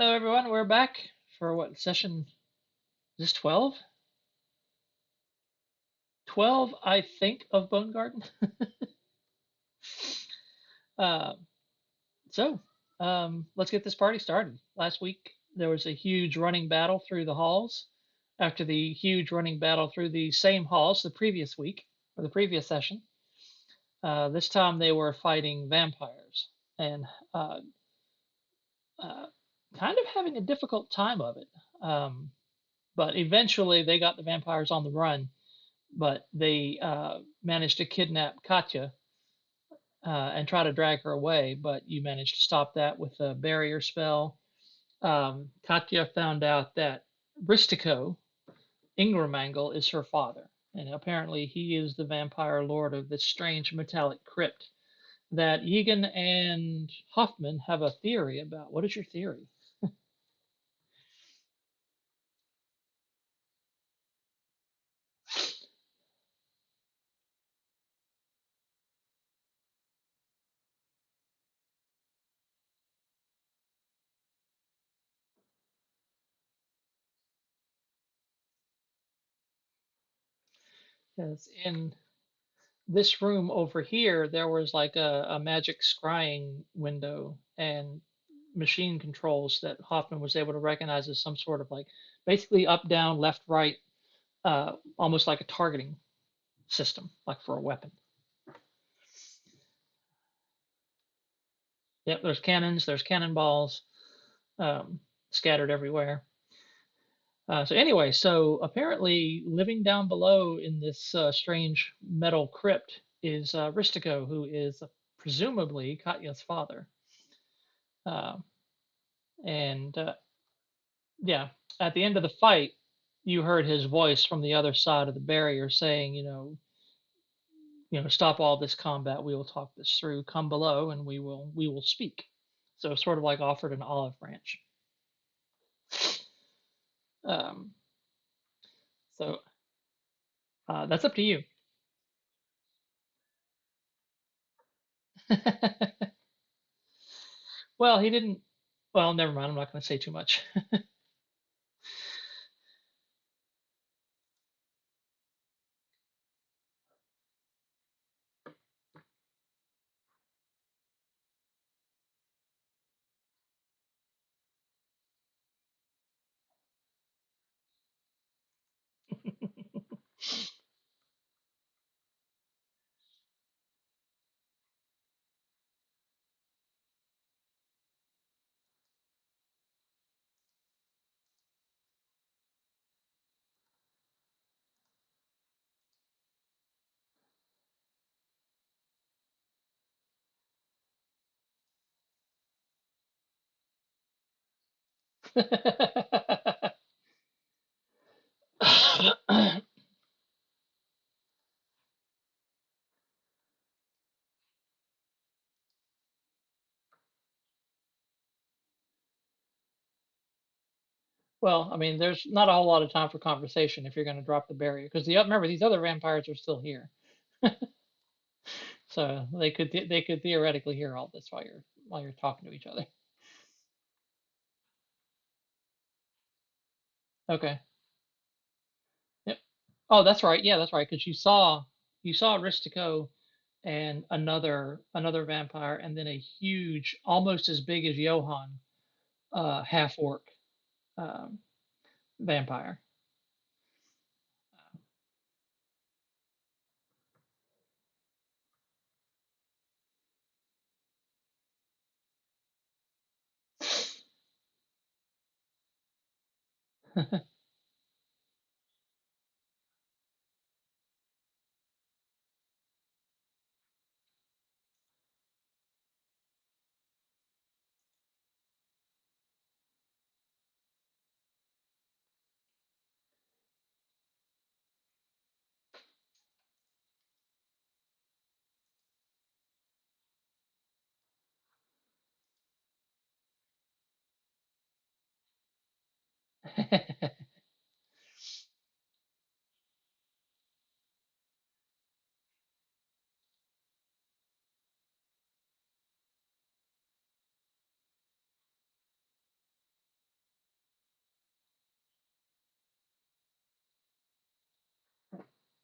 Hello, everyone. We're back for what session? Is this 12? 12, I think, of Bonegarden. Uh, so, let's get this party started. Last week, there was a huge running battle through the halls. After the huge running battle through the same halls the previous week, or the previous session, this time they were fighting vampires and uh, uh, kind of having a difficult time of it. Um, but eventually, they got the vampires on the run, but they managed to kidnap Katya and try to drag her away, but you managed to stop that with a barrier spell. Katya found out that Ristico, Ingramangle, is her father, and apparently he is the vampire lord of this strange metallic crypt that Egan and Hoffman have a theory about. What is your theory? Yes, in this room over here, there was like a magic scrying window and machine controls that Hoffman was able to recognize as some sort of like basically up, down, left, right, almost like a targeting system, like for a weapon. Yep, there's cannons, there's cannonballs um, scattered everywhere. So anyway, so apparently living down below in this strange metal crypt is Ristico, who is presumably Katya's father. Uh, and yeah, at the end of the fight, you heard his voice from the other side of the barrier saying, stop all this combat. We will talk this through. Come below, and we will speak. So sort of like offered an olive branch. Um, so that's up to you. Well, he didn't. Well, never mind. I'm not going to say too much. Well, I mean, there's not a whole lot of time for conversation if you're going to drop the barrier, because remember these other vampires are still here, so they could theoretically hear all this while you're talking to each other. Okay. Yep. Oh, that's right. Yeah, that's right. Because you saw Ristico and another vampire, and then a huge, almost as big as Johann, half orc um, vampire.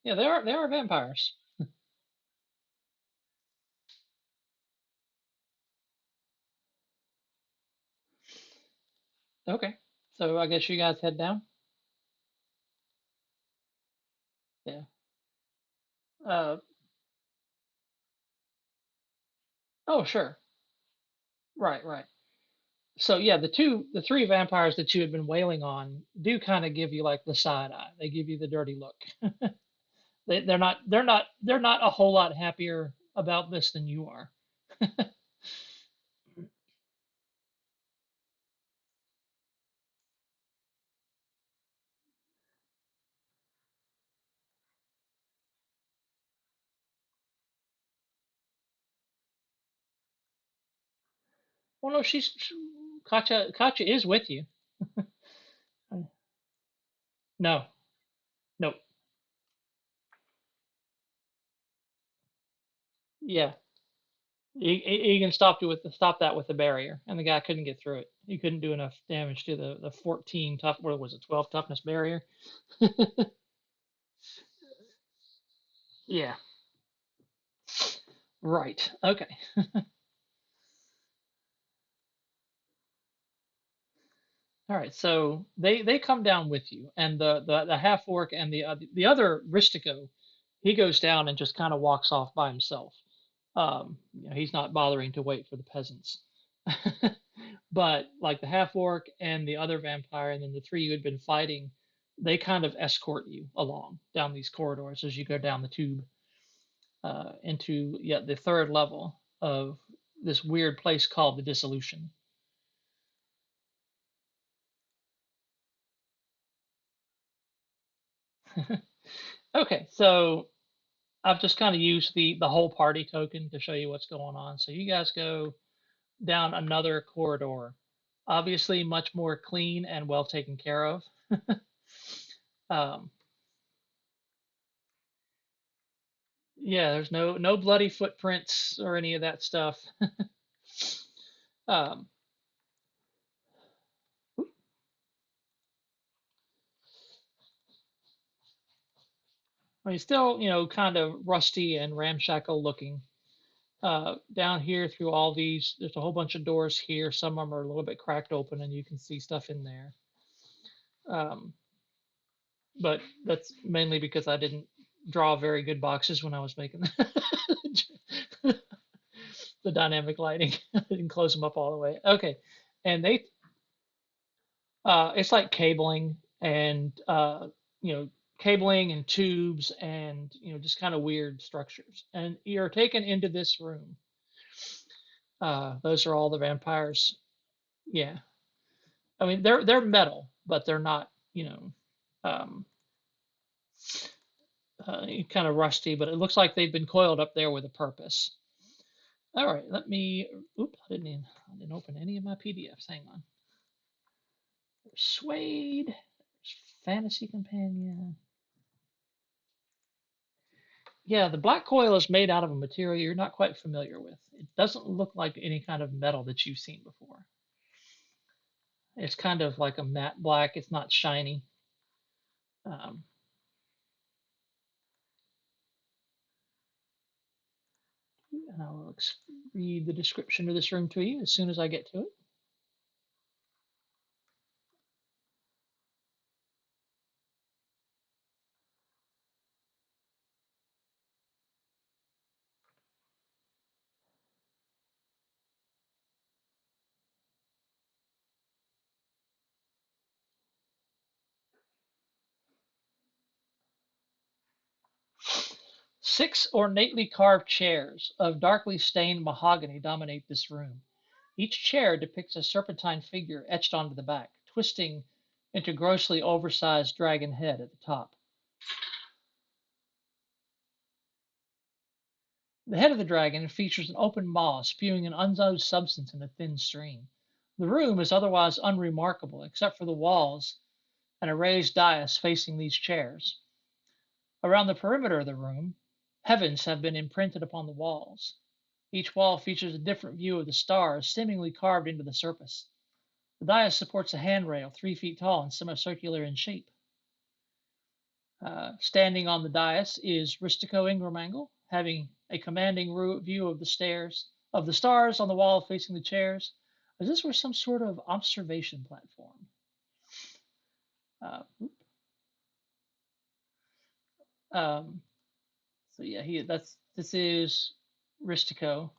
Yeah, they are vampires. Okay. So I guess you guys head down. Yeah. Uh. Oh, sure. Right. Right. So yeah, the three vampires that you had been wailing on do kind of give you like the side eye. They give you the dirty look. They're not a whole lot happier about this than you are. Well, no, Katya is with you. No, no, yeah. Egan stop that with the barrier, and the guy couldn't get through it. He couldn't do enough damage to the 14 tough. What was it? 12 toughness barrier. Yeah. Right. Okay. All right. So they come down with you, and the half orc and the other Ristico, he goes down and just kind of walks off by himself. He's not bothering to wait for the peasants. But like the half orc and the other vampire, and then the three you had been fighting, they kind of escort you along down these corridors as you go down the tube into the third level of this weird place called the Dissolution. Okay, so I've just kind of used the whole party token to show you what's going on. So you guys go down another corridor, obviously much more clean and well taken care of. um, yeah, there's no bloody footprints or any of that stuff. um, I mean, still, kind of rusty and ramshackle looking. Down here through all these, there's a whole bunch of doors here. Some of them are a little bit cracked open, and you can see stuff in there. Um, but that's mainly because I didn't draw very good boxes when I was making the dynamic lighting. I didn't close them up all the way. Okay, and it's like cabling and cabling and tubes and just kind of weird structures. And you're taken into this room. Those are all the vampires. Yeah, I mean they're metal, but they're not um, kind of rusty. But it looks like they've been coiled up there with a purpose. All right, let me. Oop, I didn't open any of my PDFs. Hang on. Suede, Fantasy Companion. Yeah, the black coil is made out of a material you're not quite familiar with. It doesn't look like any kind of metal that you've seen before. It's kind of like a matte black. It's not shiny. Um, and I will read the description of this room to you as soon as I get to it. 6 ornately carved chairs of darkly stained mahogany dominate this room. Each chair depicts a serpentine figure etched onto the back, twisting into grossly oversized dragon head at the top. The head of the dragon features an open maw spewing an unknown substance in a thin stream. The room is otherwise unremarkable except for the walls and a raised dais facing these chairs. Around the perimeter of the room, heavens have been imprinted upon the walls. Each wall features a different view of the stars, seemingly carved into the surface. The dais supports a handrail 3 feet tall and semicircular in shape. Standing on the dais is Ristico Ingramangle, having a commanding view of the stars on the wall facing the chairs, as this were some sort of observation platform. Uh, um, so yeah, this is Ristico.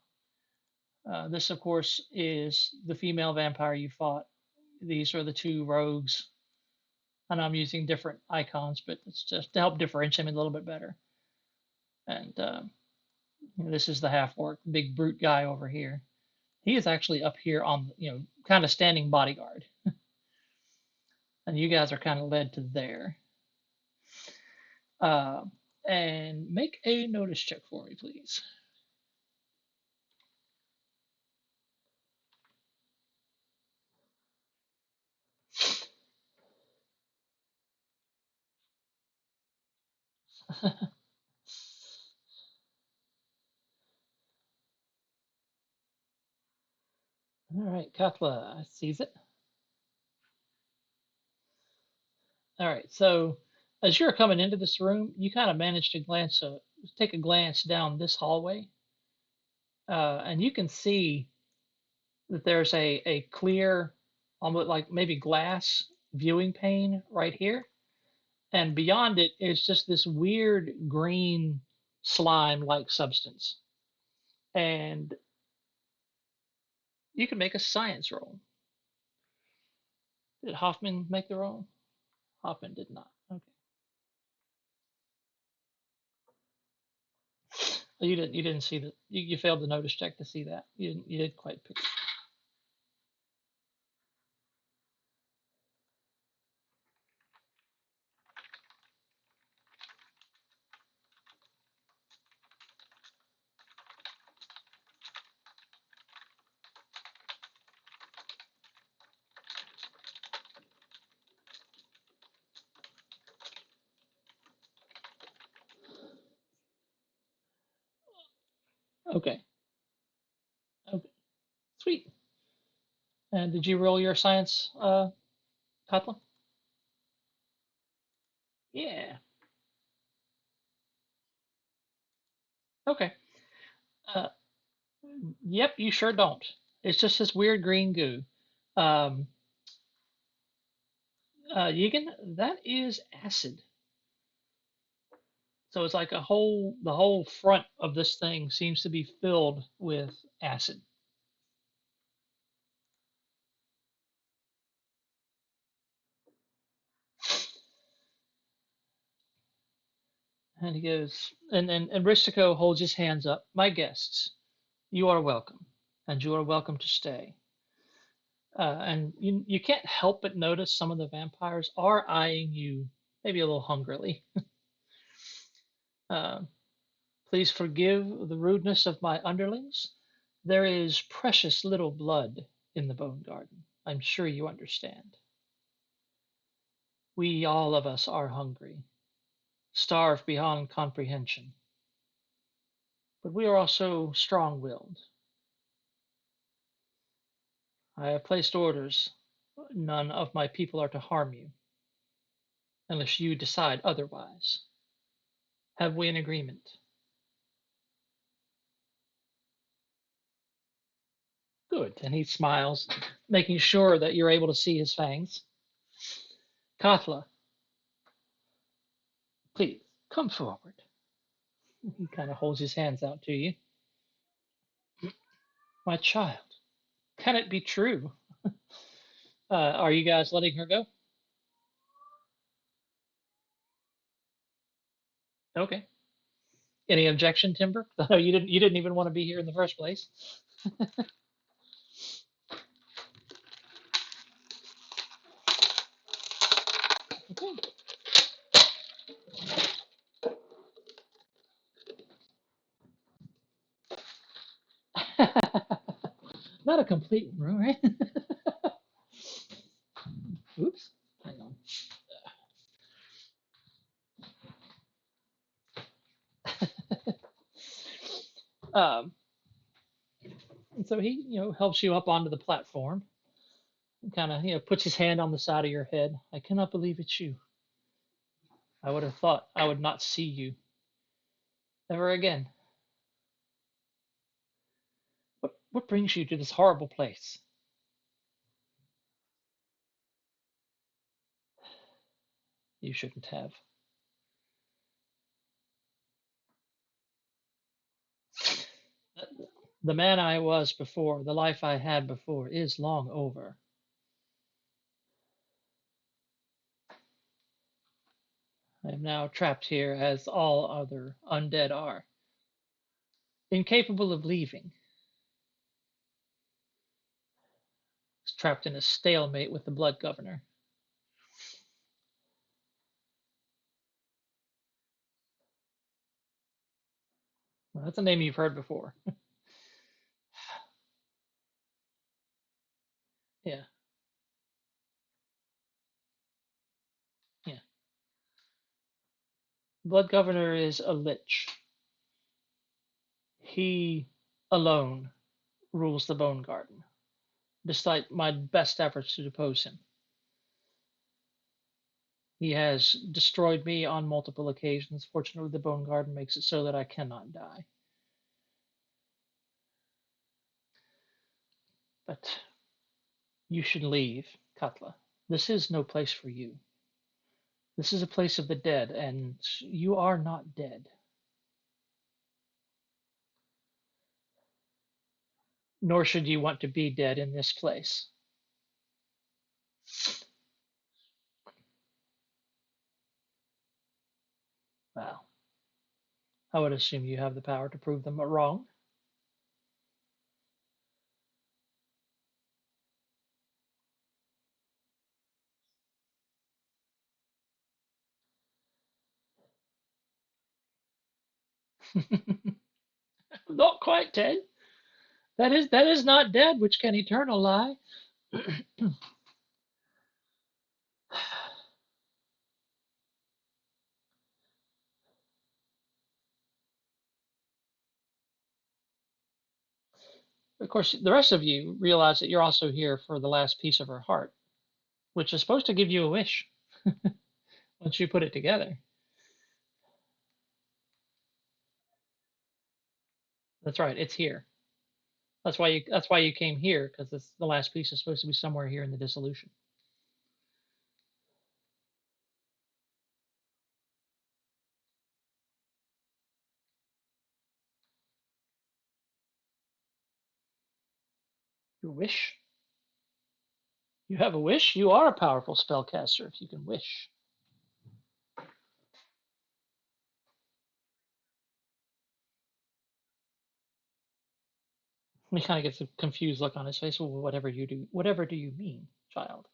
This, of course, is the female vampire you fought. These are the two rogues, and I'm using different icons, but it's just to help differentiate them a little bit better. And this is the half orc, big brute guy over here. He is actually up here on, kind of standing bodyguard, and you guys are kind of led to there. Uh, and make a notice check for me, please. All right, Katla sees it. All right, so as you're coming into this room, you kind of manage to take a glance down this hallway, and you can see that there's a clear, almost like maybe glass viewing pane right here, and beyond it is just this weird green slime-like substance. And you can make a science roll. Did Hoffman make the roll? Hoffman did not. Okay. You didn't see that. You failed the notice check to see that. You did quite pick. Okay. Okay. Sweet. And did you roll your science, Katla? Yeah. Okay. Uh, yep, you sure don't. It's just this weird green goo. Um, Yigan, that is acid. So it's like the whole front of this thing seems to be filled with acid. And he goes, and Ristico holds his hands up. My guests, you are welcome, and you are welcome to stay. And you can't help but notice some of the vampires are eyeing you maybe a little hungrily. Uh, Please forgive the rudeness of my underlings. There is precious little blood in the Bonegarden. I'm sure you understand. We all of us are hungry, starved beyond comprehension, but we are also strong-willed. I have placed orders. None of my people are to harm you, unless you decide otherwise. Have we an agreement? Good. And he smiles, making sure that you're able to see his fangs. Katla, please come forward. He kind of holds his hands out to you. My child, can it be true? Are you guys letting her go? Okay. Any objection, Timber? No, you didn't even want to be here in the first place. Not a complete room, right? Oops. Hang on. And so he, helps you up onto the platform. And kind of, puts his hand on the side of your head. I cannot believe it's you. I would have thought I would not see you ever again. What brings you to this horrible place? You shouldn't have. The man I was before, the life I had before, is long over. I am now trapped here as all other undead are, incapable of leaving, trapped in a stalemate with the Blood Governor. Well, that's a name you've heard before. Yeah, yeah. Blood Governor is a lich. He alone rules the Bone Garden, despite my best efforts to depose him. He has destroyed me on multiple occasions. Fortunately, the Bone Garden makes it so that I cannot die. But you should leave, Katla. This is no place for you. This is a place of the dead, and you are not dead. Nor should you want to be dead in this place. Well, I would assume you have the power to prove them wrong. Not quite dead. That is not dead, which can eternal lie. Of course, the rest of you realize that you're also here for the last piece of her heart, which is supposed to give you a wish once you put it together. That's right, it's here. That's why you came here, because the last piece is supposed to be somewhere here in the dissolution. Your wish? You have a wish? You are a powerful spellcaster if you can wish. He kind of gets a confused look on his face. Well, whatever do you mean, child?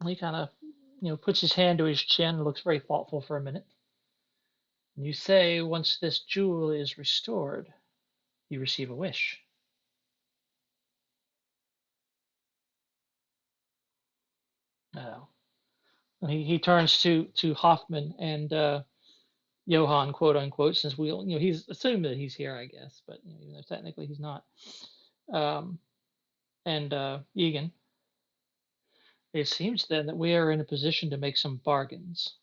He kind of, puts his hand to his chin and looks very thoughtful for a minute. You say once this jewel is restored, you receive a wish. Oh. He turns to Hoffman and Johann, quote unquote, since he's assumed that he's here, I guess, but even though technically he's not. Um, and Egan, it seems then that we are in a position to make some bargains.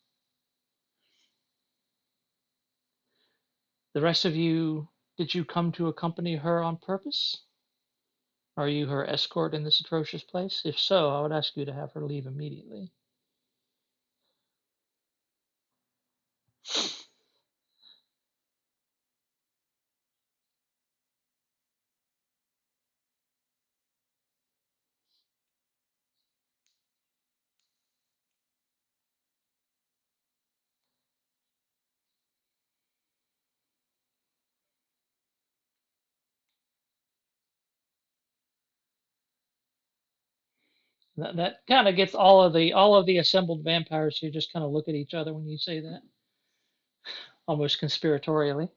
The rest of you, did you come to accompany her on purpose? Are you her escort in this atrocious place? If so, I would ask you to have her leave immediately. That kind of gets all of the assembled vampires to just kind of look at each other when you say that, almost conspiratorially.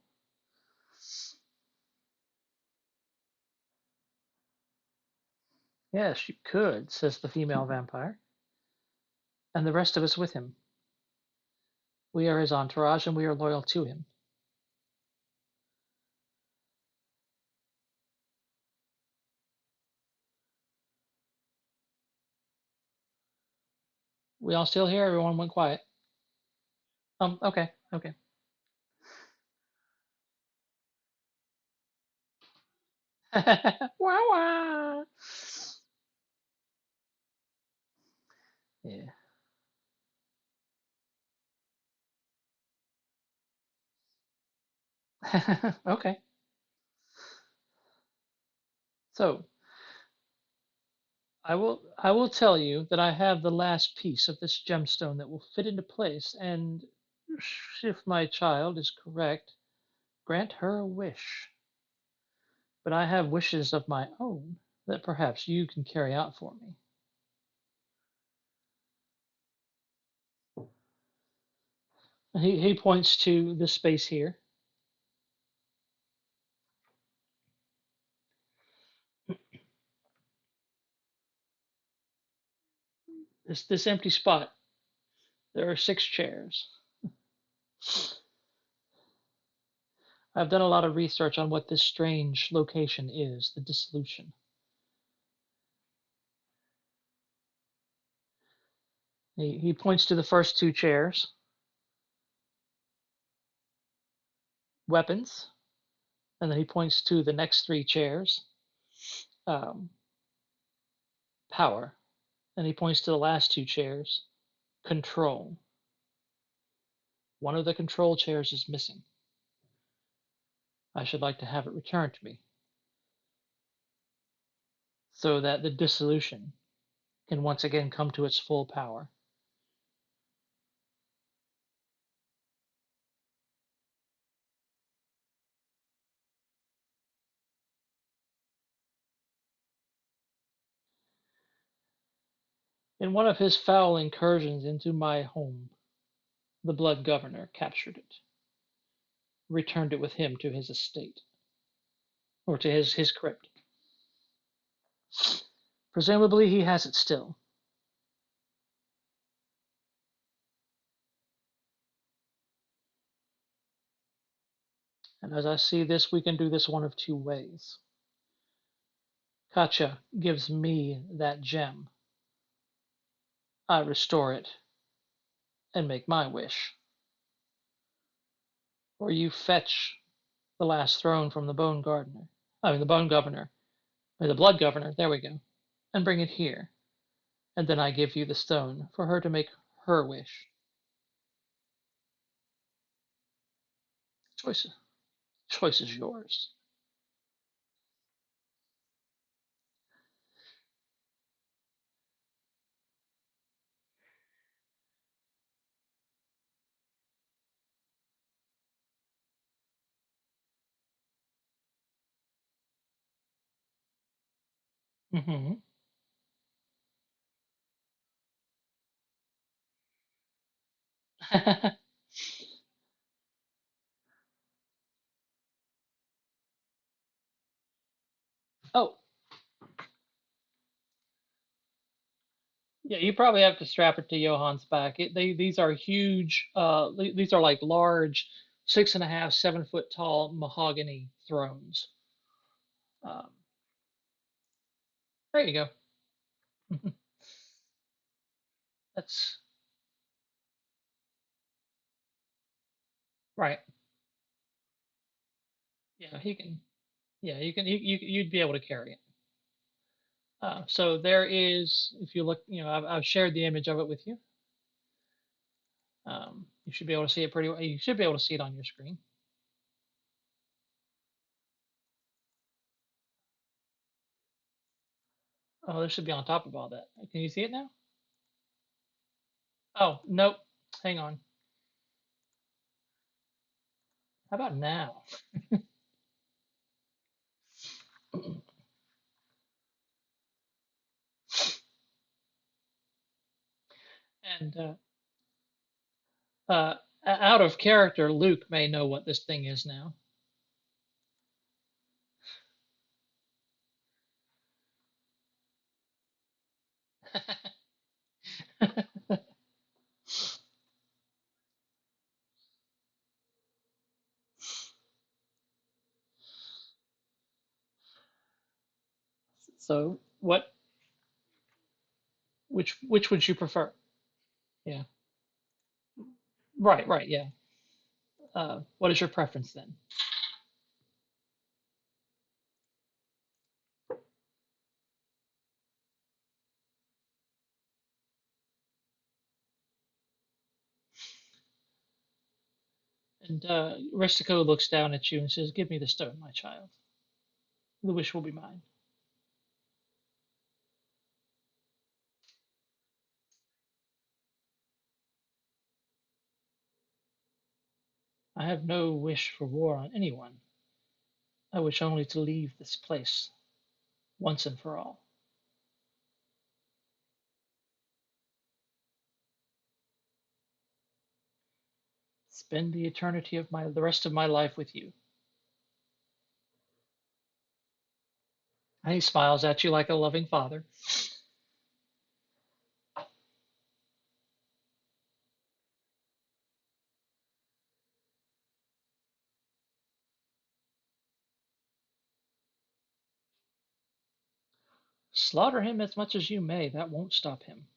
Yes, you could, says the female vampire, and the rest of us with him. We are his entourage, and we are loyal to him. We all still here? Everyone went quiet. Okay, okay. Wah wah. Yeah. Okay. So I will tell you that I have the last piece of this gemstone that will fit into place, and if my child is correct, grant her a wish. But I have wishes of my own that perhaps you can carry out for me. He points to the space here. This empty spot. There are 6 chairs. I've done a lot of research on what this strange location is, the dissolution. He points to the first 2 chairs, weapons, and then he points to the next 3 chairs, um, power, and he points to the last 2 chairs, control. One of the control chairs is missing. I should like to have it returned to me so that the dissolution can once again come to its full power. In one of his foul incursions into my home, the Blood Governor captured it, returned it with him to his estate, or to his crypt. Presumably he has it still. And as I see this, we can do this one of 2 ways. Katya gives me that gem. I restore it and make my wish. Or you fetch the last throne from the Bone Gardener. I mean, the Bone Governor, or the Blood Governor, there we go, and bring it here. And then I give you the stone for her to make her wish. Choice, choice is yours. Mm-hmm. Oh, yeah, you probably have to strap it to Johan's back. These are huge. These are like large, 6.5, 7 foot tall mahogany thrones. Um, there you go. That's right. Yeah, he can. Yeah, you can. You'd be able to carry it. So there is, if you look, I've shared the image of it with you. You should be able to see it pretty well. You should be able to see it on your screen. Oh, this should be on top of all that. Can you see it now? Oh, nope. Hang on. How about now? And uh, out of character, Luke may know what this thing is now. So, which would you prefer? Yeah. Right, right, yeah. What is your preference then? And Ristico looks down at you and says, "Give me the stone, my child. The wish will be mine." I have no wish for war on anyone. I wish only to leave this place once and for all. Spend the eternity of the rest of my life with you. And he smiles at you like a loving father. Slaughter him as much as you may, that won't stop him.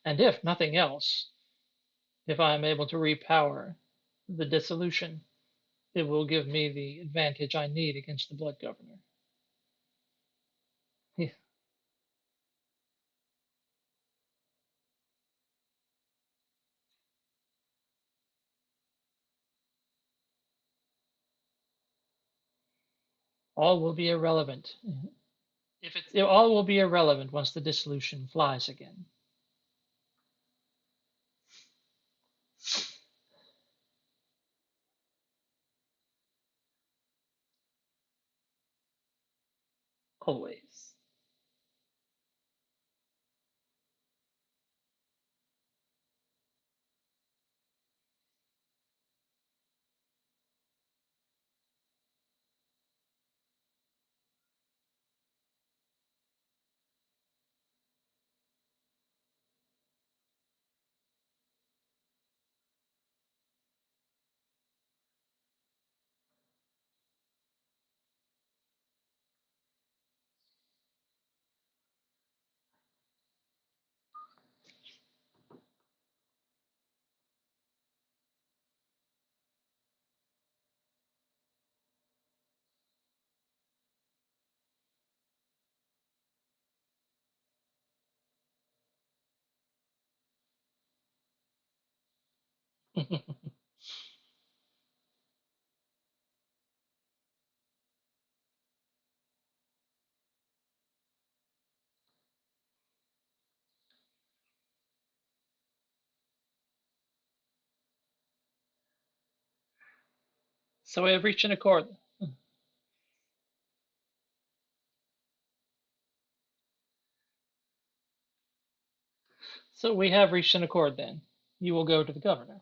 And if nothing else, if I am able to repower the dissolution, it will give me the advantage I need against the Blood Governor. He, all will be irrelevant. If it all will be irrelevant once the dissolution flies again. Always. So we have reached an accord. So we have reached an accord then. You will go to the governor.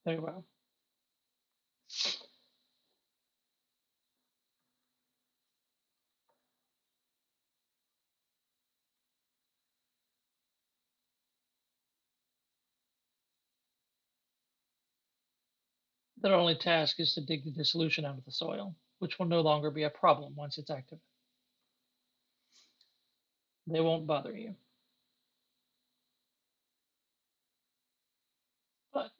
Very well. Their only task is to dig the dissolution out of the soil, which will no longer be a problem once it's active. They won't bother you. But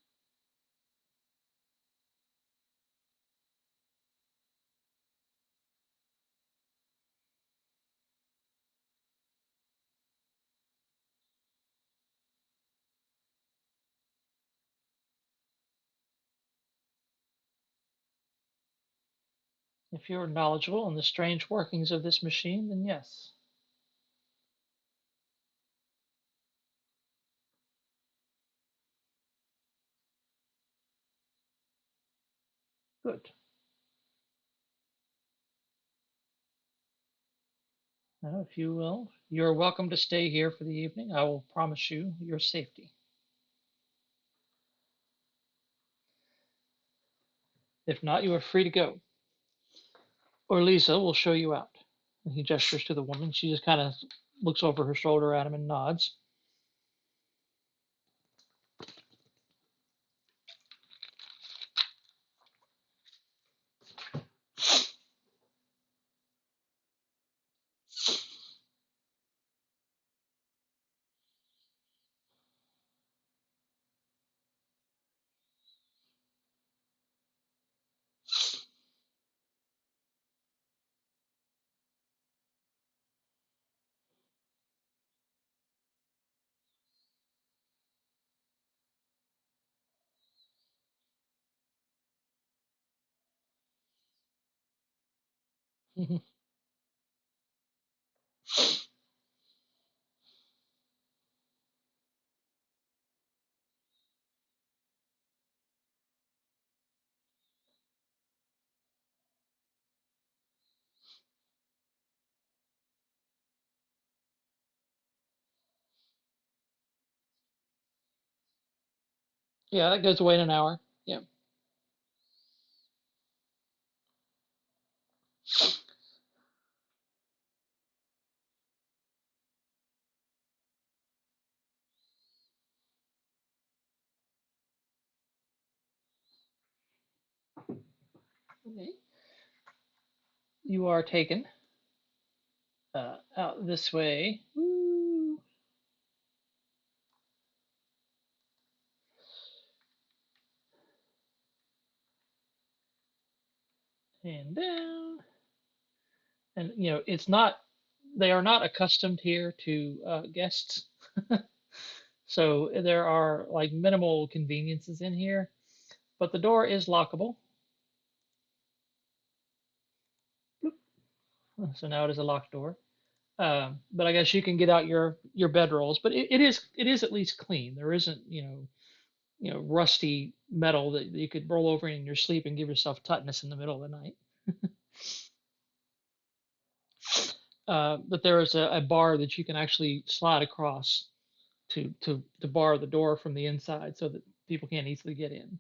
if you're knowledgeable in the strange workings of this machine, then yes. Good. Now, if you will, you're welcome to stay here for the evening. I will promise you your safety. If not, you are free to go. Or Lisa will show you out. And he gestures to the woman. She just kind of looks over her shoulder at him and nods. Yeah, that goes away in an hour. Yeah. Okay. You are taken out this way. Woo. And down. And it's not. They are not accustomed here to guests, so there are like minimal conveniences in here. But the door is lockable. So now it is a locked door. But I guess you can get out your bedrolls. But it is at least clean. There isn't rusty metal that you could roll over in your sleep and give yourself tetanus in the middle of the night. But there is a bar that you can actually slide across to bar the door from the inside so that people can't easily get in.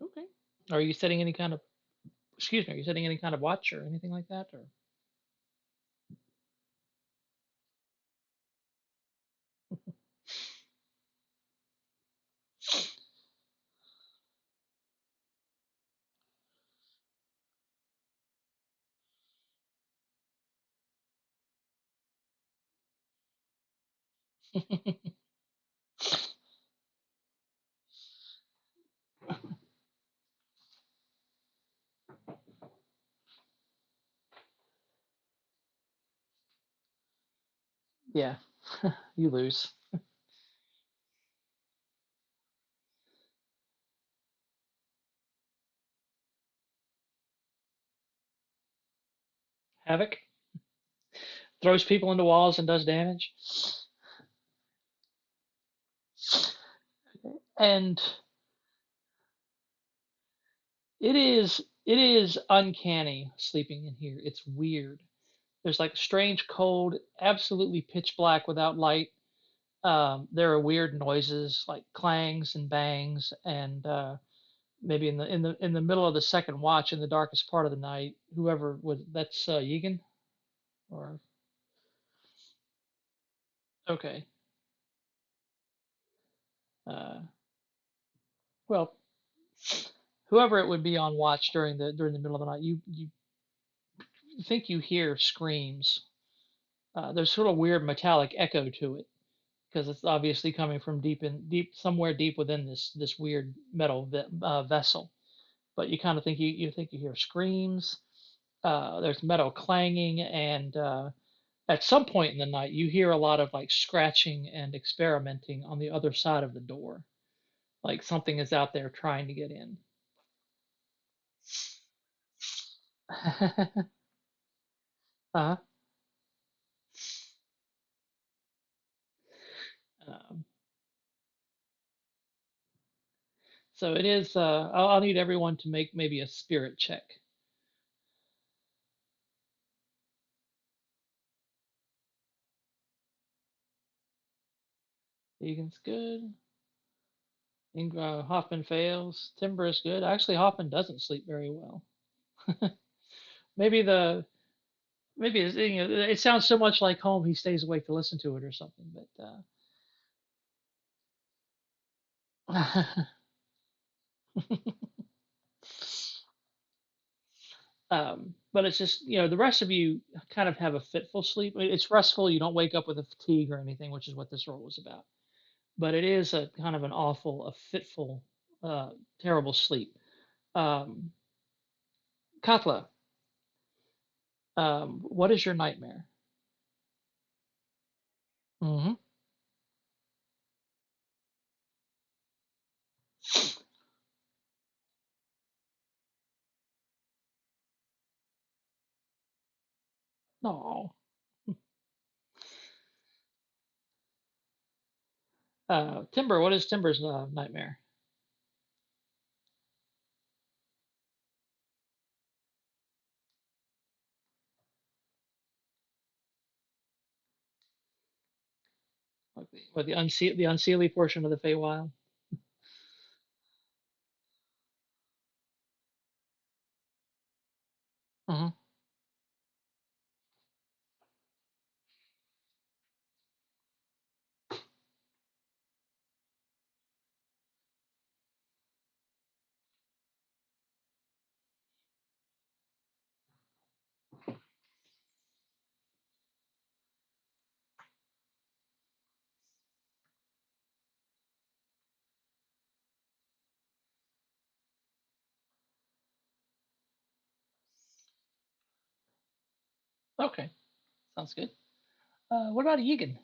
Okay. Are you setting any kind of excuse me? Are you setting any kind of watch or anything like that? Or yeah, you lose. Havoc throws people into walls and does damage. And it is uncanny sleeping in here. It's weird. There's like a strange cold, absolutely pitch black without light. There are weird noises like clangs and bangs, and maybe in the middle of the second watch in the darkest part of the night, whoever was that's Yegan or okay. Uh, well, whoever it would be on watch during the middle of the night, you think you hear screams. There's sort of weird metallic echo to it because it's obviously coming from deep somewhere deep within this weird metal vessel. But you kind of think you think you hear screams. There's metal clanging, and at some point in the night, you hear a lot of like scratching and experimenting on the other side of the door, like something is out there trying to get in. uh, um, so it is. I'll need everyone to make maybe a spirit check. Egan's good. Hoffman fails. Timber is good. Actually, Hoffman doesn't sleep very well. Maybe the maybe it's, it sounds so much like home he stays awake to listen to it or something. But it's just the rest of you kind of have a fitful sleep. It's restful. You don't wake up with a fatigue or anything, which is what this role was about. But it is a kind of an awful, a fitful, uh, terrible sleep. Um, Katla, what is your nightmare? Hmm. No. Timber, what is Timber's nightmare? Like the unseelie portion of the Feywild? Hmm. Okay, sounds good. What about Egan?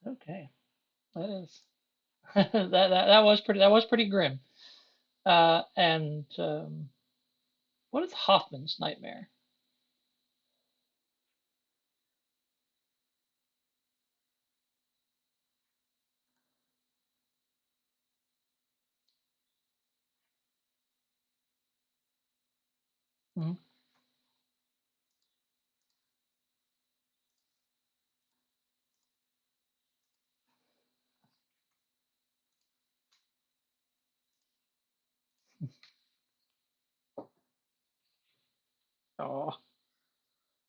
Okay, that is that was pretty grim. And what is Hoffman's nightmare? Mhm. Oh,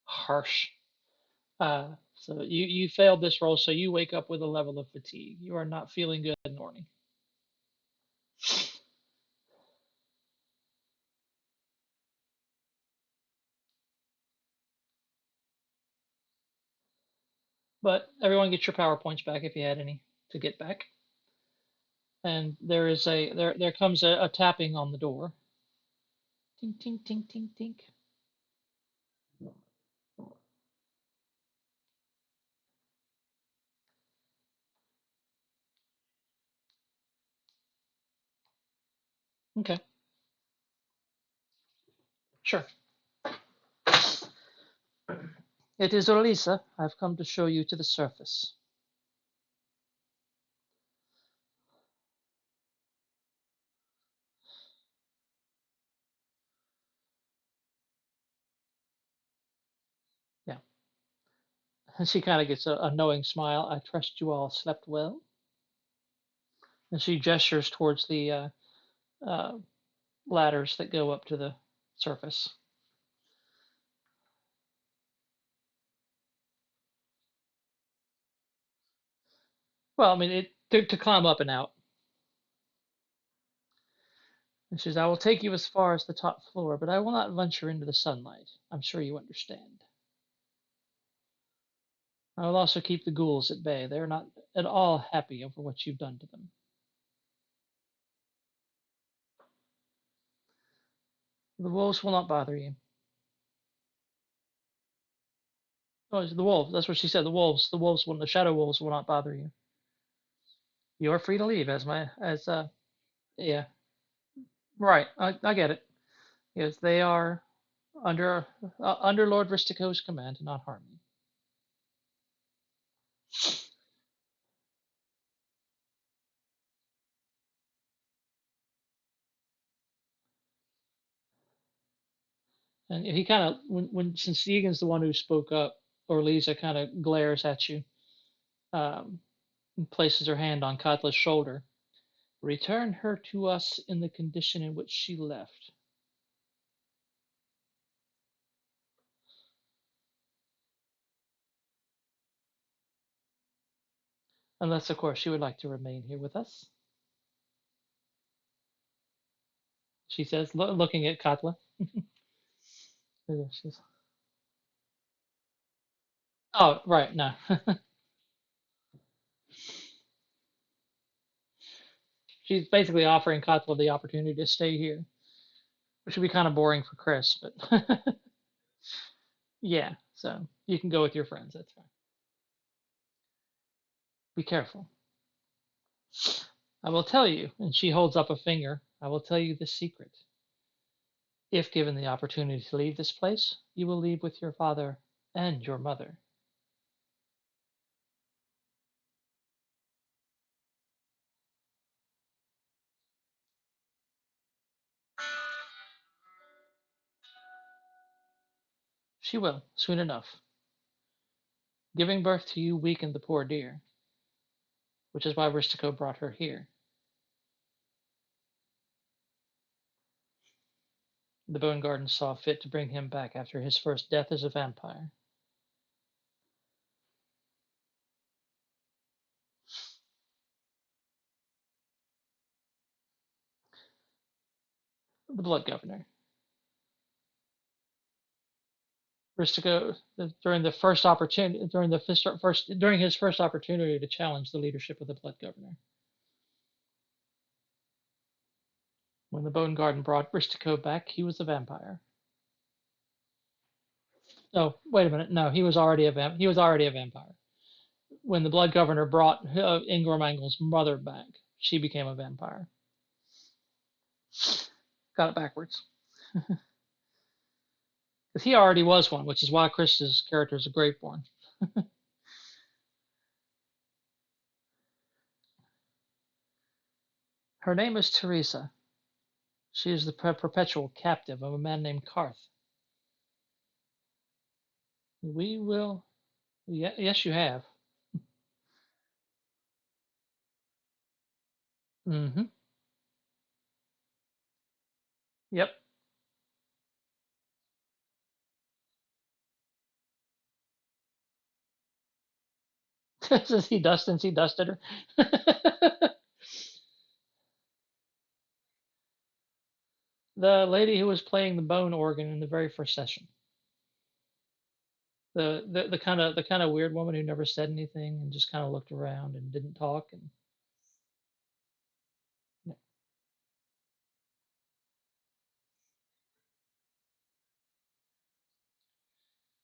harsh. So you failed this roll, so you wake up with a level of fatigue. You are not feeling good in the morning. But everyone get your power points back if you had any to get back. And there comes a tapping on the door. Tink tink tink tink tink. Okay, sure. It is Elisa. I've come to show you to the surface. Yeah. And she kind of gets a knowing smile. I trust you all slept well. And she gestures towards the uh, ladders that go up to the surface. Well, I mean, to climb up and out. And she says, I will take you as far as the top floor, but I will not venture into the sunlight. I'm sure you understand. I will also keep the ghouls at bay. They are not at all happy over what you've done to them. The wolves will not bother you. Oh, it's the wolves. That's what she said. The wolves will, the shadow wolves will not bother you. You're free to leave yeah, right. I get it. Yes, they are under under Lord Ristico's command to not harm you. And he kind of, since Egan's the one who spoke up, or Lisa kind of glares at you, um, and places her hand on Katla's shoulder. Return her to us in the condition in which she left. Unless, of course, she would like to remain here with us, she says, looking at Katla. She's, oh, right, no. She's basically offering Katla the opportunity to stay here, which would be kind of boring for Chris, but yeah, so you can go with your friends. That's fine. Be careful. I will tell you, and she holds up a finger. I will tell you the secret. If given the opportunity to leave this place, you will leave with your father and your mother. She will, soon enough. Giving birth to you weakened the poor dear, which is why Ristico brought her here. The Bonegarden saw fit to bring him back after his first death as a vampire. The Blood Governor. Ristico, during the first opportunity, during his first opportunity to challenge the leadership of the Blood Governor. When the Bonegarden brought Ristico back, he was a vampire. Oh, wait a minute. No, he was already a vampire. When the Blood Governor brought Ingramangle's mother back, she became a vampire. Got it backwards. Because he already was one, which is why Chris's character is a great one. Her name is Teresa. She is the perpetual captive of a man named Karth. We will. Yes, you have. Mm-hmm. Yep. Since he dusted her. The lady who was playing the bone organ in the very first session. The kind of weird woman who never said anything and just kind of looked around and didn't talk and yeah.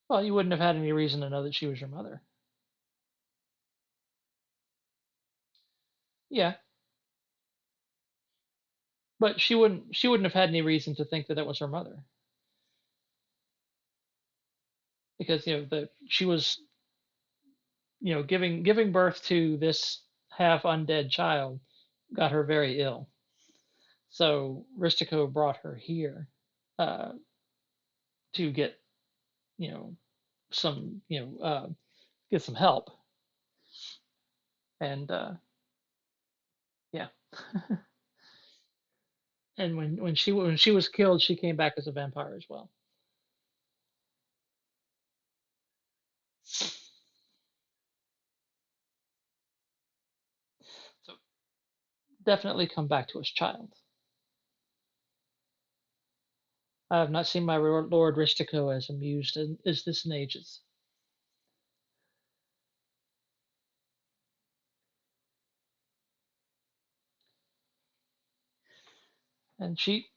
Well, you wouldn't have had any reason to know that she was your mother. Yeah, but she wouldn't have had any reason to think that that was her mother because the she was giving birth to this half undead child got her very ill. So Ristico brought her here uh, to get you know some get some help and yeah. And when she was killed, she came back as a vampire as well. So definitely come back to us, child. I have not seen my Lord Ristico as amused as this in ages. And she,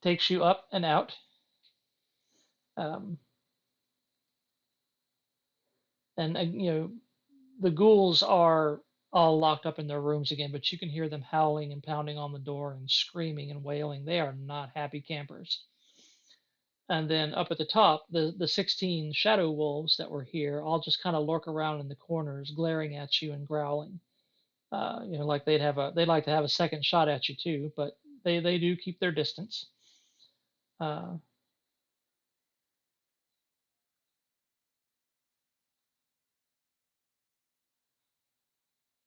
takes you up and out. Um, And the ghouls are all locked up in their rooms again, but you can hear them howling and pounding on the door and screaming and wailing. They are not happy campers. And then up at the top, the 16 shadow wolves that were here all just kind of lurk around in the corners, glaring at you and growling. Like they'd like to have a second shot at you too, but they do keep their distance. Uh,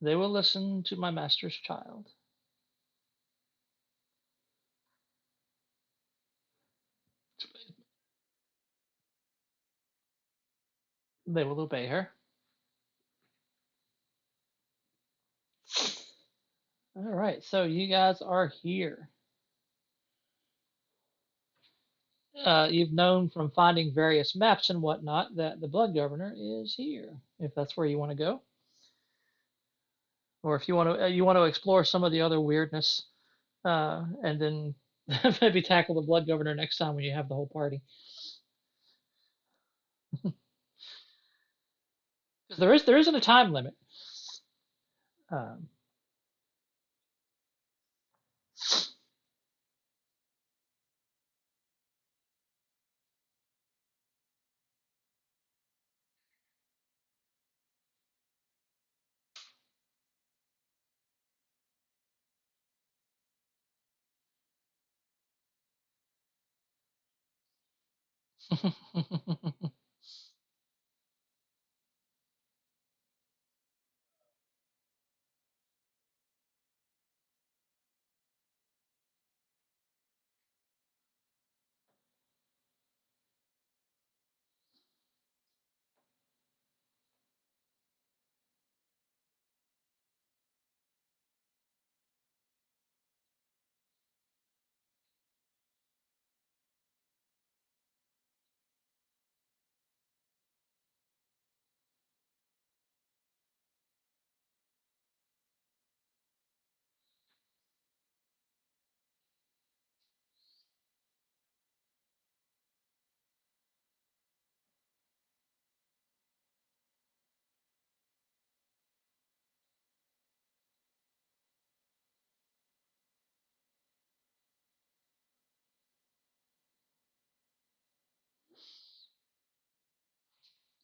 they will listen to my master's child. They will obey her. All right, so you guys are here. You've known from finding various maps and whatnot that the Blood Governor is here. If that's where you want to go, or if you want to explore some of the other weirdness, and then maybe tackle the Blood Governor next time when you have the whole party. Because there isn't a time limit. Um,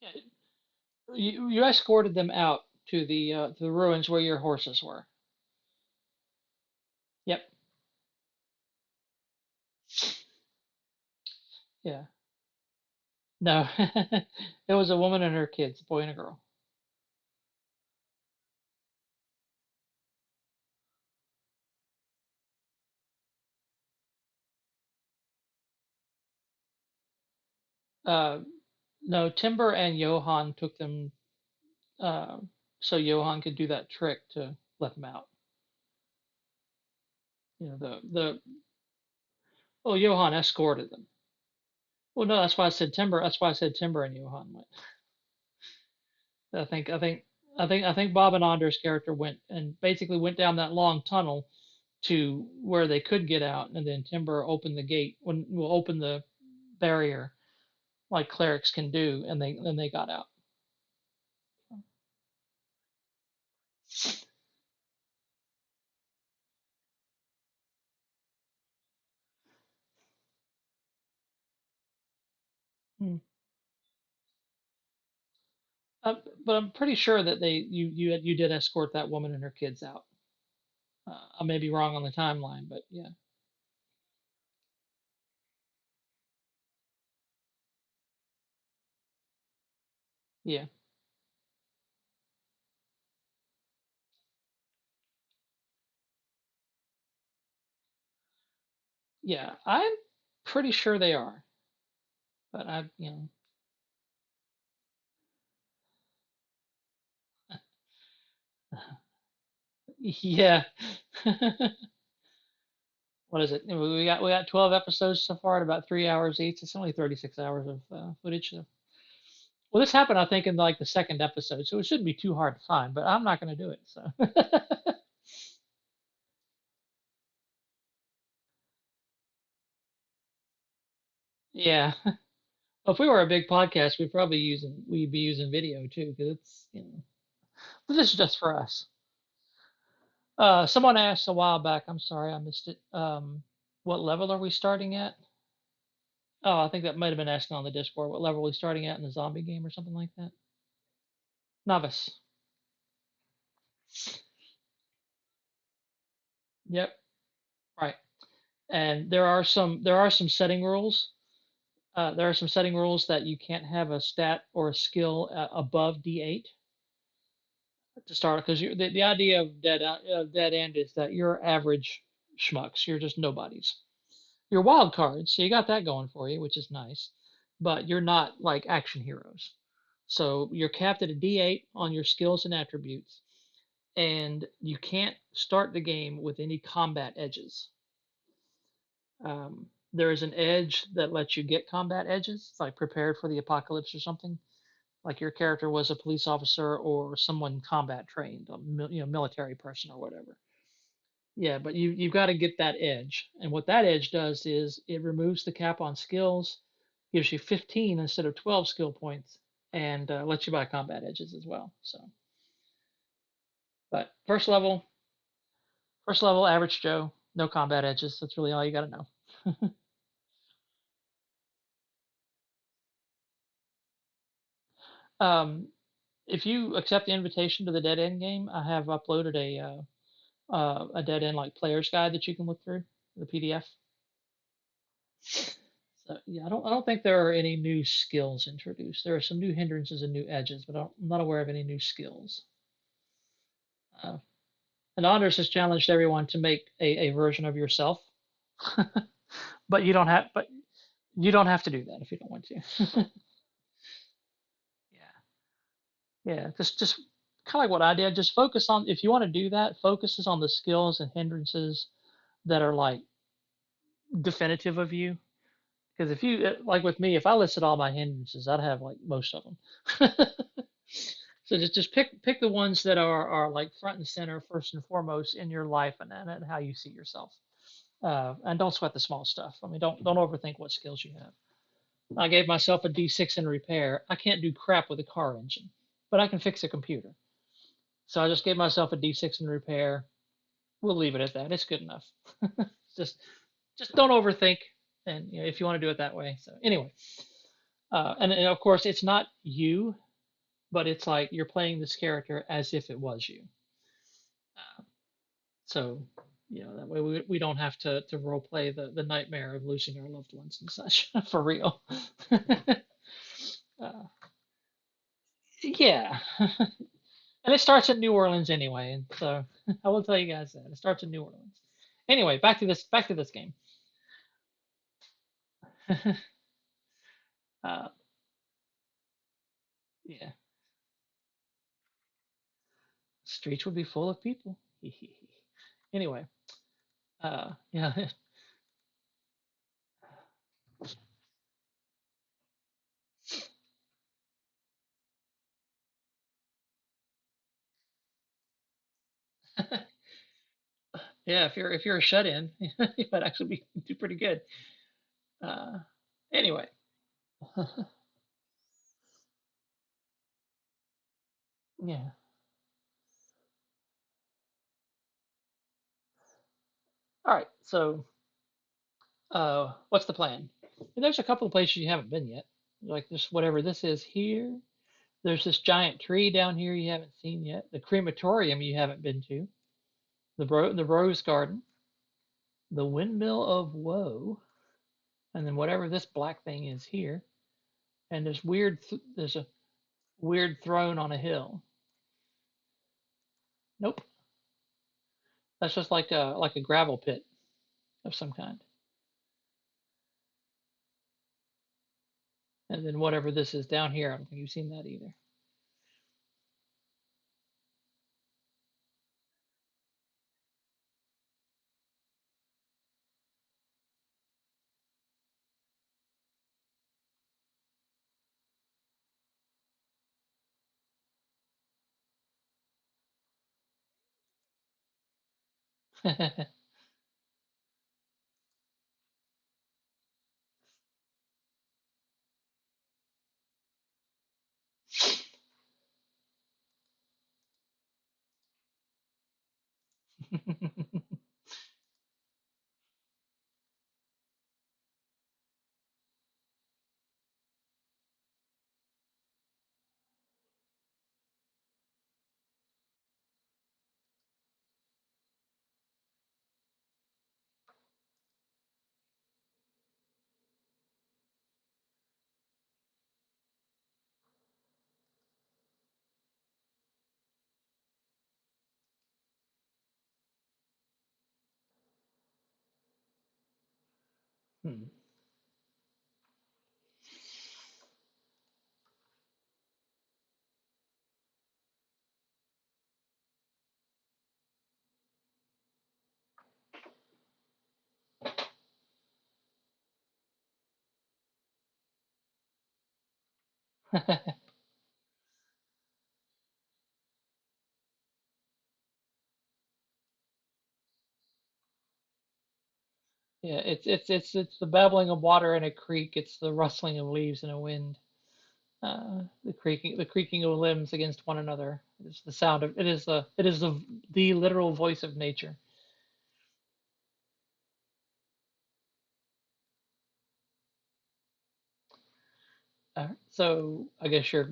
yeah, you escorted them out to the ruins where your horses were. Yep. Yeah. No, it was a woman and her kids, a boy and a girl. Uh, no, Timber and Johann took them uh, so Johann could do that trick to let them out. The Oh, Johann escorted them. Well, no, that's why I said Timber. That's why I said Timber and Johann went. I think I think I think Bob and Anders' character went and basically went down that long tunnel to where they could get out, and then Timber opened the gate when will open the barrier like clerics can do, and they got out. Hmm. But I'm pretty sure that you did escort that woman and her kids out. I may be wrong on the timeline, but yeah, yeah, yeah. I'm pretty sure they are, but yeah. What is it? We got 12 episodes so far at about 3 hours each. It's only 36 hours of footage. So. Well, this happened, I think, in like the second episode, so it shouldn't be too hard to find. But I'm not going to do it. So yeah. If we were a big podcast, we'd be using video too, because it's but this is just for us. Someone asked a while back. I'm sorry, I missed it. What level are we starting at? Oh, I think that might have been asking on the Discord. What level are we starting at in the zombie game or something like that? Novice. Yep. Right. And there are some setting rules. There are some setting rules that you can't have a stat or a skill above D8 to start, because the idea of dead end is that you're average schmucks. You're just nobodies. You're wild cards, so you got that going for you, which is nice. But you're not like action heroes. So you're capped at a D8 on your skills and attributes, and you can't start the game with any combat edges. There is an edge that lets you get combat edges, like prepared for the apocalypse or something. Like your character was a police officer or someone combat trained, a military person or whatever. Yeah, but you've got to get that edge, and what that edge does is it removes the cap on skills, gives you 15 instead of 12 skill points, and lets you buy combat edges as well. So, but first level, average Joe, no combat edges. That's really all you got to know. um, if you accept the invitation to the Dead End game, I have uploaded a Dead End like player's guide that you can look through, the PDF. So yeah, I don't think there are any new skills introduced. There are some new hindrances and new edges, but I'm not aware of any new skills. Uh, and Anders has challenged everyone to make a version of yourself, but you don't have to do that if you don't want to. Yeah, yeah, just kind of like what I did. Just focus on, if you want to do that, focuses on the skills and hindrances that are like definitive of you. Because if you like with me, if I listed all my hindrances, I'd have like most of them. So just pick the ones that are like front and center, first and foremost in your life, and how you see yourself. And don't sweat the small stuff. I mean, don't overthink what skills you have. I gave myself a D6 in repair. I can't do crap with a car engine, but I can fix a computer. So I just gave myself a D6 in repair. We'll leave it at that. It's good enough. just just don't overthink, and if you want to do it that way. So anyway, and of course it's not you, but it's like you're playing this character as if it was you. Uh, so that way we don't have to role play the nightmare of losing our loved ones and such for real. uh, yeah, and it starts in New Orleans anyway, and so I will tell you guys that it starts in New Orleans. Anyway, back to this game. uh, yeah, streets would be full of people. Anyway, yeah, yeah. If you're a shut in, you might actually do pretty good. Uh, anyway, yeah. All right. So, what's the plan? And there's a couple of places you haven't been yet, like this whatever this is here. There's this giant tree down here you haven't seen yet. The crematorium you haven't been to. The rose garden. The windmill of woe, and then whatever this black thing is here. And there's a weird throne on a hill. Nope, that's just like a gravel pit of some kind. And then whatever this is down here, I don't think you've seen that either. Hmm. Yeah, it's the babbling of water in a creek. It's the rustling of leaves in a wind. The creaking of limbs against one another. It's the sound of it is the literal voice of nature. So I guess you're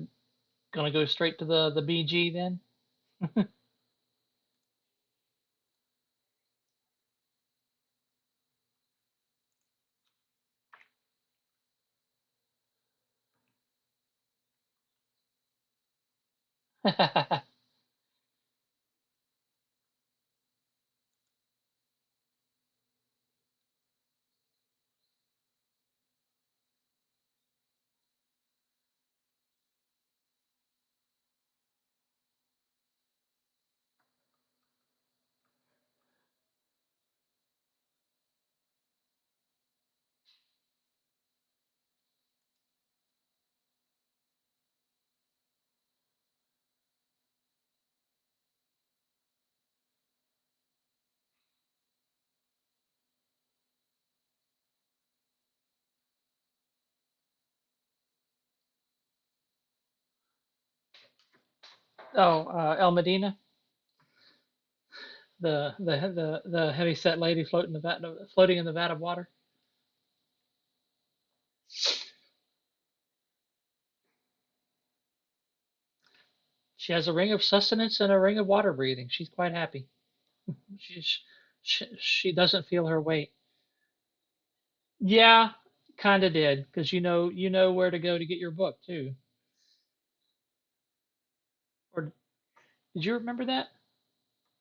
gonna go straight to the BG then. Oh, El Medina, the heavy set lady floating in the vat of water. She has a ring of sustenance and a ring of water breathing. She's quite happy. She's she doesn't feel her weight. Yeah, kind of did, because you know where to go to get your book too. Or did you remember that?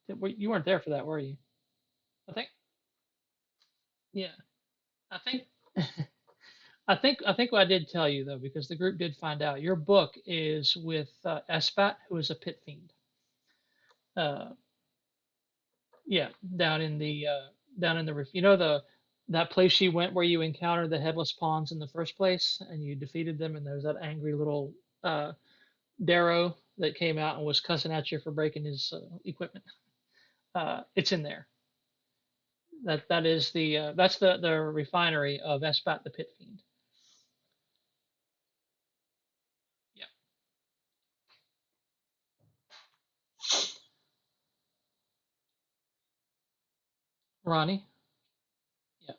You weren't there for that, were you? I think. Yeah, I think. I think what I did tell you though, because the group did find out. Your book is with Espat, who is a pit fiend. Uh, yeah, down in the you know that place she went where you encountered the headless pawns in the first place, and you defeated them, and there was that angry little Darrow that came out and was cussing at you for breaking his equipment. It's in there. That's the refinery of Espat the Pit Fiend. Yeah, Ronnie. Yeah,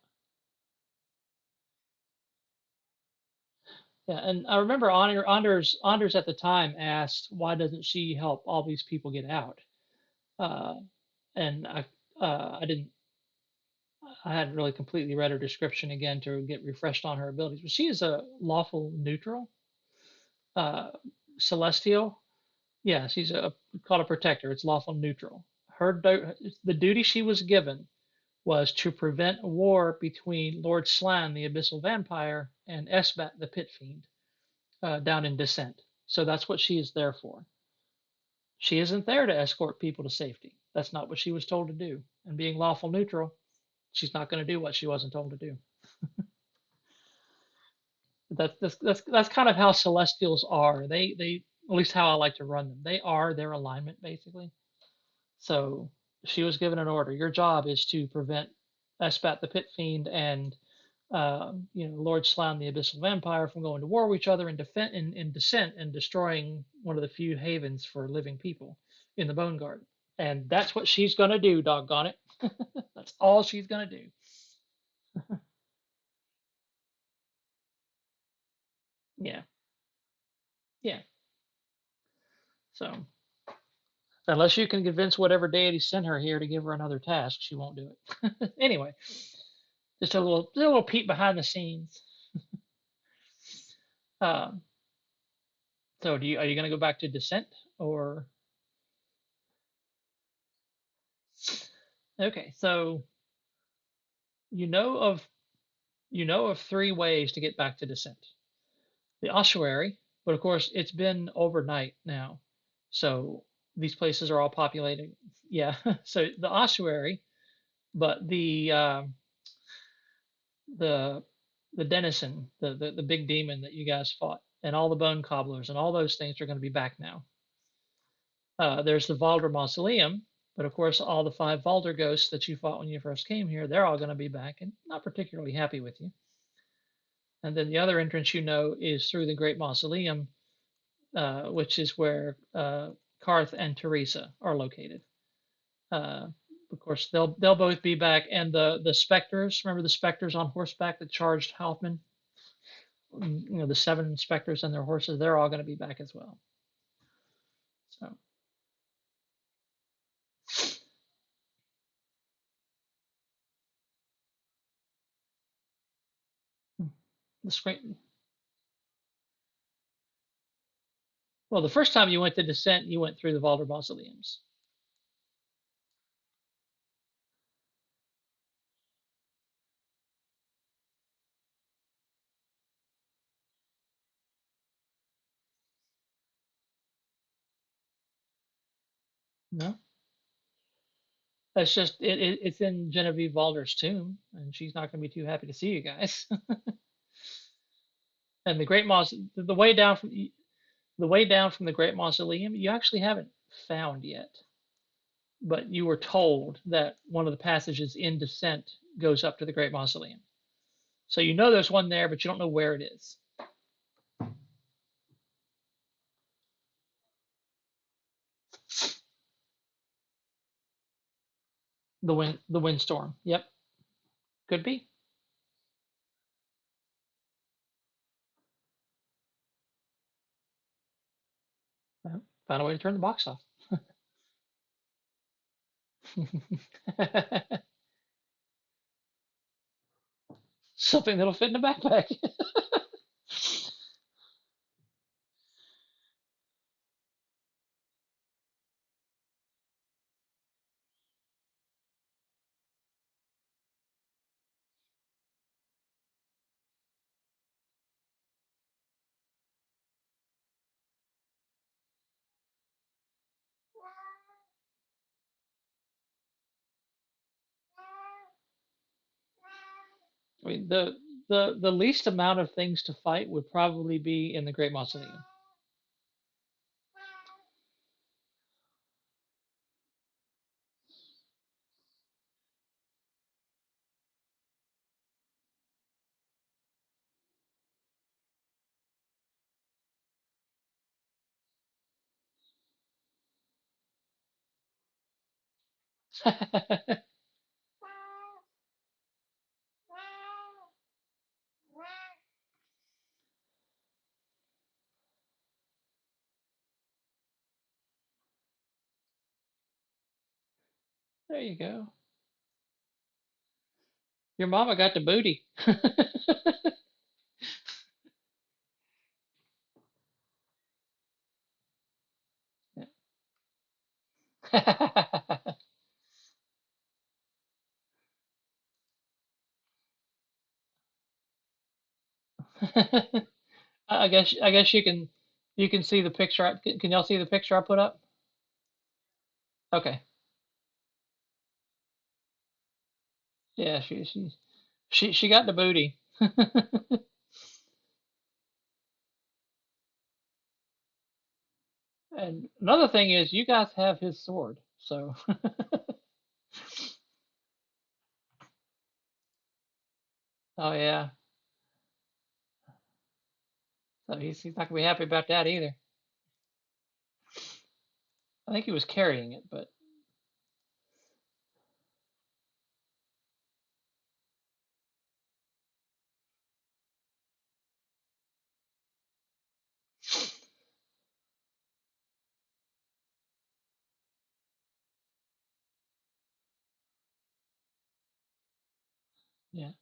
yeah. And I remember Anders at the time asked, why doesn't she help all these people get out? Uh, and I didn't I hadn't really completely read her description again to get refreshed on her abilities, but she is a lawful neutral, uh, celestial. Yeah, she's called a protector. It's lawful neutral. The duty she was given was to prevent war between Lord Slan, the abyssal vampire, and Esbat, the pit fiend, down in Descent. So that's what she is there for. She isn't there to escort people to safety. That's not what she was told to do. And being lawful neutral, she's not going to do what she wasn't told to do. That's kind of how Celestials are. They at least how I like to run them. They are their alignment basically. So she was given an order. Your job is to prevent Espat the Pit Fiend and Lord Slan the Abyssal Vampire from going to war with each other in Descent and destroying one of the few havens for living people in the Bone Garden. And that's what she's gonna do, doggone it. That's all she's gonna do. Yeah, yeah. So unless you can convince whatever deity sent her here to give her another task, she won't do it. Anyway, just a little peek behind the scenes. Um, so are you gonna go back to descent or okay? So you know of three ways to get back to descent. The ossuary, but of course it's been overnight now, so these places are all populated. Yeah, so the ossuary, but the the denizen, the big demon that you guys fought, and all the bone cobblers and all those things are going to be back now. There's the Valder Mausoleum, but of course all the five Valder ghosts that you fought when you first came here, they're all going to be back and not particularly happy with you. And then the other entrance is through the Great Mausoleum, which is where Karth and Teresa are located. Uh, of course, they'll both be back, and the specters. Remember the specters on horseback that charged Hoffman? The seven specters and their horses. They're all going to be back as well. So the screen. Well, the first time you went to Descent, you went through the Valder Mausoleums. No, that's just it's in Genevieve Valder's tomb, and she's not going to be too happy to see you guys. And the Great Maus, the way down from the Great Mausoleum, you actually haven't found yet, but you were told that one of the passages in Descent goes up to the Great Mausoleum. So you know there's one there, but you don't know where it is. The windstorm. Yep, could be. Well, found a way to turn the box off. Something that'll fit in a backpack. I mean, the least amount of things to fight would probably be in the Great Mausoleum. There you go. Your mama got the booty. I guess you can see the picture. Can y'all see the picture I put up? Okay. Yeah, she got the booty. And another thing is you guys have his sword. So oh yeah. So he's not gonna be happy about that either. I think he was carrying it, but Yeah.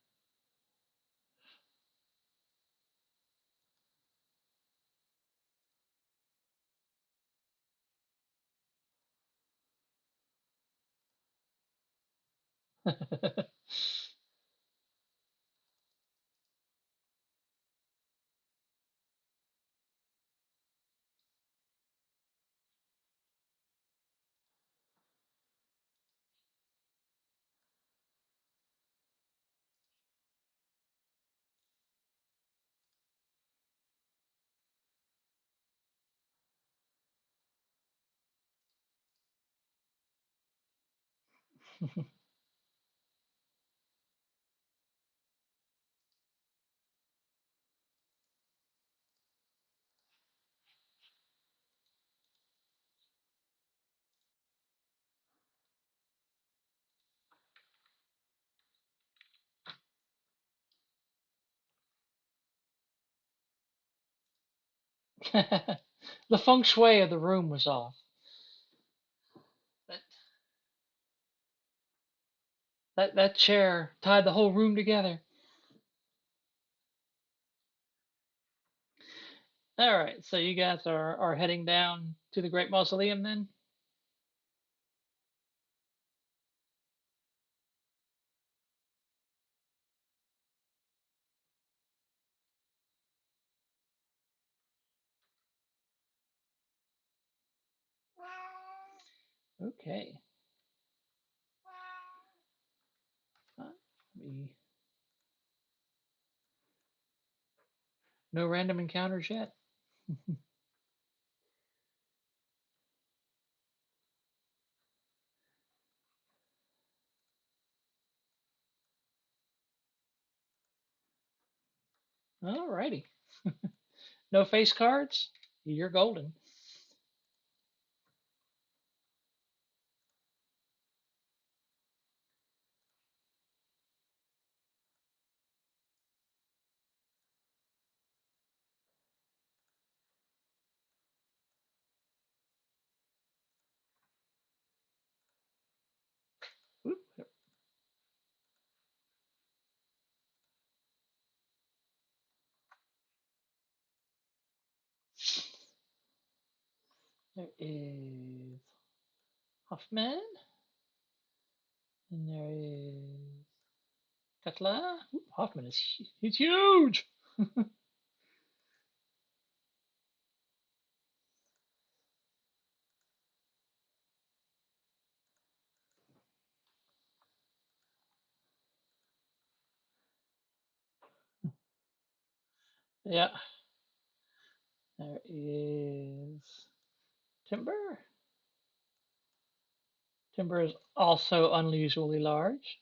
The feng shui of the room was off. That, that chair tied the whole room together. All right, so you guys are heading down to the Great Mausoleum then? Okay. We no random encounters yet. All righty. No face cards? You're golden. Oop, there is Hoffman, and there is Katla. Oop, Hoffman is he's huge. Yeah, there is Timber. Timber is also unusually large.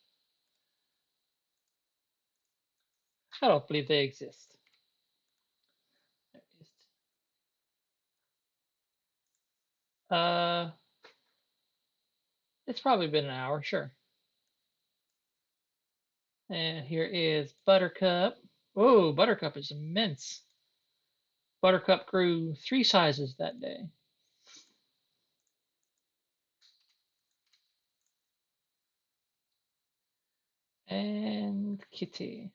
I don't believe they exist. There is, uh, it's probably been an hour, sure. And here is Buttercup. Oh, Buttercup is immense. Buttercup grew 3 sizes that day. And Kitty.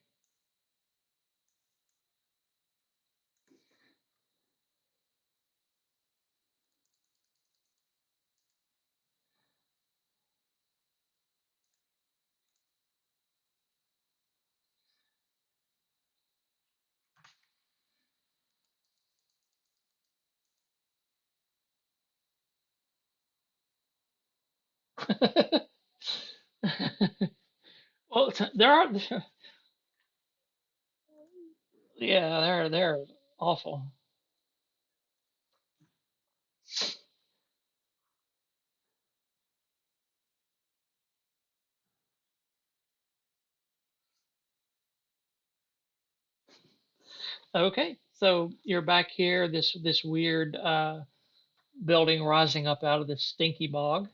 Well, there are, yeah, they're awful. Okay, so you're back here, this weird building rising up out of the stinky bog.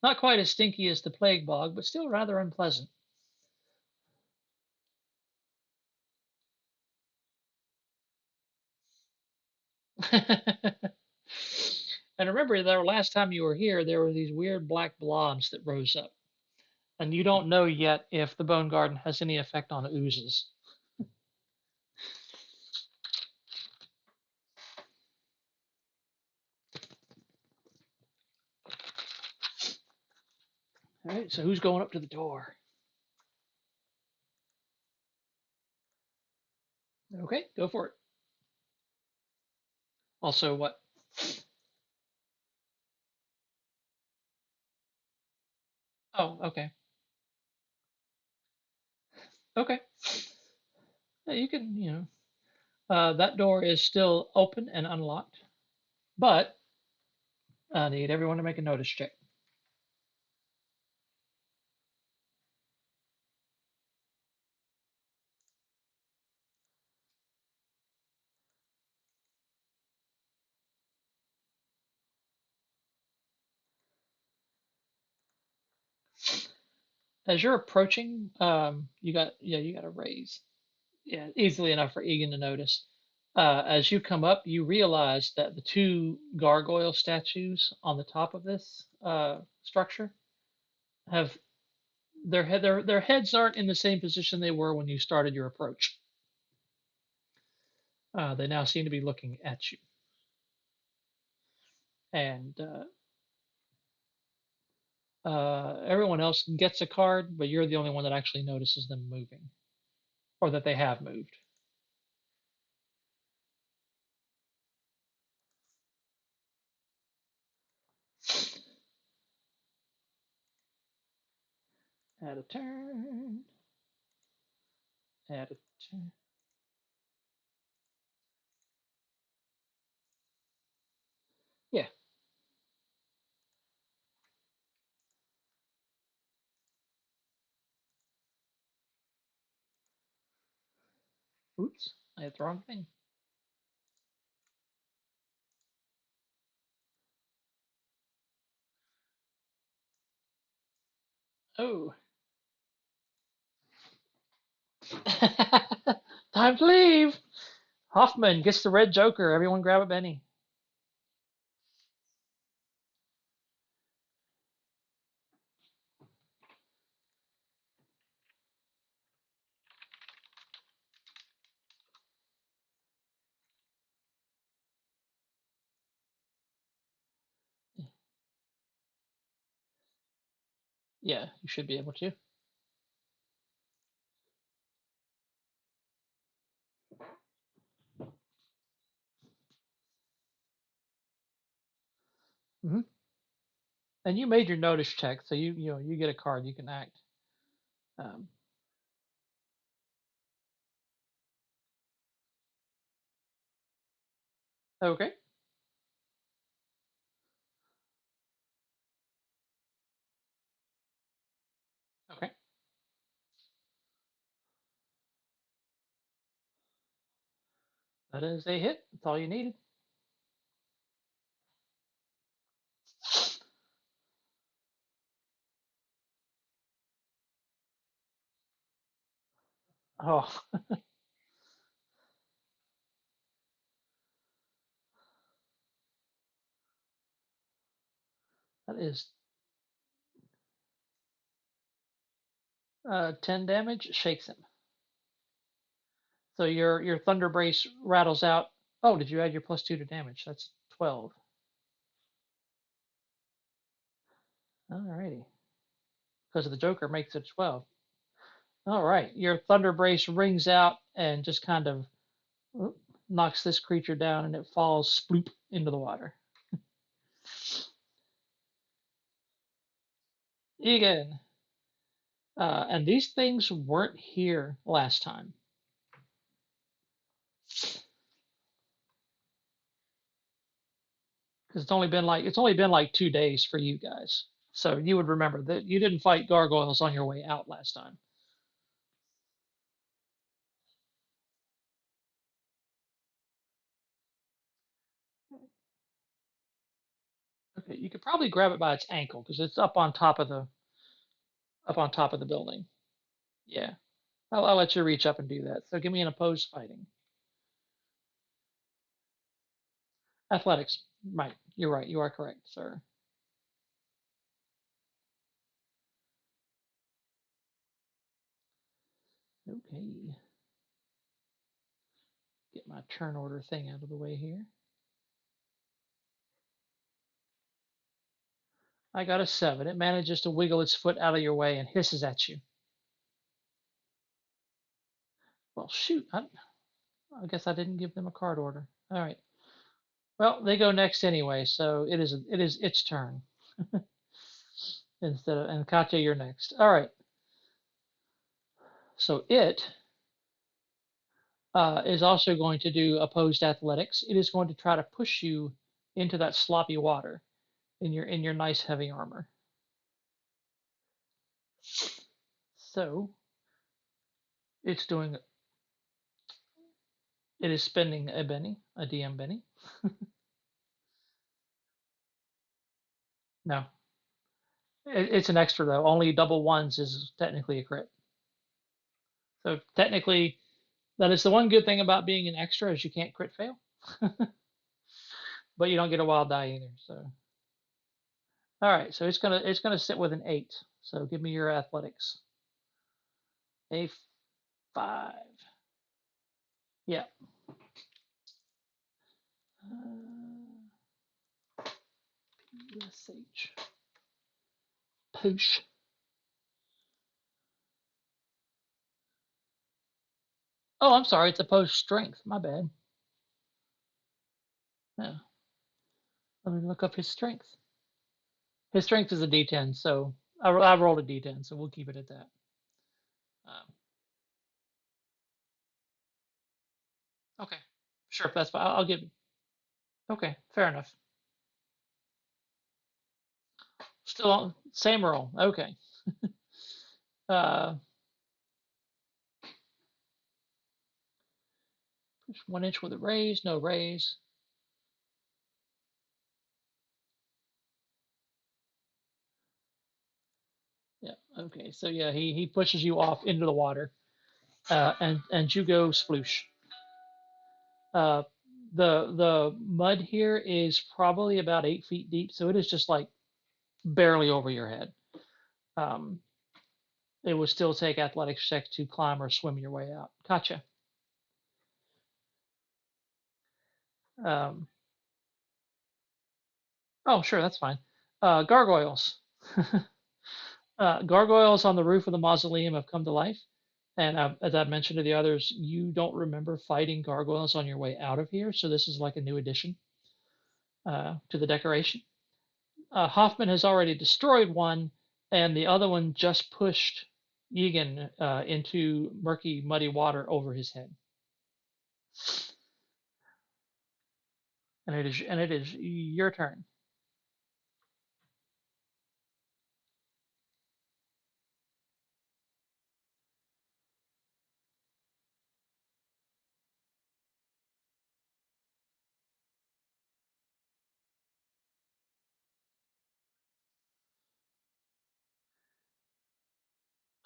Not quite as stinky as the plague bog, but still rather unpleasant. And remember, the last time you were here, there were these weird black blobs that rose up. And you don't know yet if the Bone Garden has any effect on oozes. All right, so who's going up to the door? Okay, go for it. Also, what? Oh, okay. Okay. Yeah, you can, that door is still open and unlocked, but I need everyone to make a notice check. As you're approaching, you got a raise. Yeah, easily enough for Egan to notice. As you come up, you realize that the two gargoyle statues on the top of this structure have their heads aren't in the same position they were when you started your approach. They now seem to be looking at you, and everyone else gets a card, but you're the only one that actually notices them moving, or that they have moved. Add a turn. Add a turn. Yeah. Oops, I hit the wrong thing. Oh. Time to leave. Hoffman gets the red Joker. Everyone grab a Benny. Yeah, you should be able to. Hmm. And you made your notice check, so you get a card. You can act. Um, okay. Okay. That is a hit. That's all you needed. Oh, that is 10 damage. Shakes him. So your Thunder Brace rattles out. Oh, did you add your +2 to damage? That's 12. Alrighty. Because the Joker makes it 12. All right. Your Thunder Brace rings out and just kind of knocks this creature down, and it falls sploop into the water. Egan. And these things weren't here last time. Because it's only been like 2 days for you guys. So you would remember that you didn't fight gargoyles on your way out last time. Okay, you could probably grab it by its ankle because it's up on top of the building. Yeah, I'll let you reach up and do that. So give me an opposed fighting. Athletics. Right. You're right. You are correct, sir. Okay. Get my turn order thing out of the way here. I got a 7. It manages to wiggle its foot out of your way and hisses at you. Well, shoot. I guess I didn't give them a card order. All right. Well, they go next anyway, so it is its turn. And Katya, you're next. All right. So it is also going to do opposed athletics. It is going to try to push you into that sloppy water in your nice heavy armor. So it's doing it is spending a Benny, a DM Benny. No, it's an extra though. Only double ones is technically a crit. So technically, that is the one good thing about being an extra is you can't crit fail, but you don't get a wild die either. So all right, so it's gonna sit with an 8. So give me your athletics. A 5. Yeah. PSH. Push. Oh, I'm sorry. It's opposed strength. My bad. Yeah. Let me look up his strength. His strength is a D10, so I rolled a D10, so we'll keep it at that. Um, okay. Sure. That's fine. I'll give. Okay. Fair enough. Still on same roll. Okay. Uh, push 1 inch with a raise. No raise. Yeah. Okay. So yeah, he pushes you off into the water, and you go sploosh. Uh, the mud here is probably about 8 feet deep, so it is just like barely over your head. Um, it would still take athletics check to climb or swim your way out. Gotcha. Um, oh, sure, that's fine. Gargoyles. Gargoyles on the roof of the mausoleum have come to life. And as I mentioned to the others, you don't remember fighting gargoyles on your way out of here, so this is like a new addition to the decoration. Hoffman has already destroyed one, and the other one just pushed Egan into murky, muddy water over his head. And it is your turn.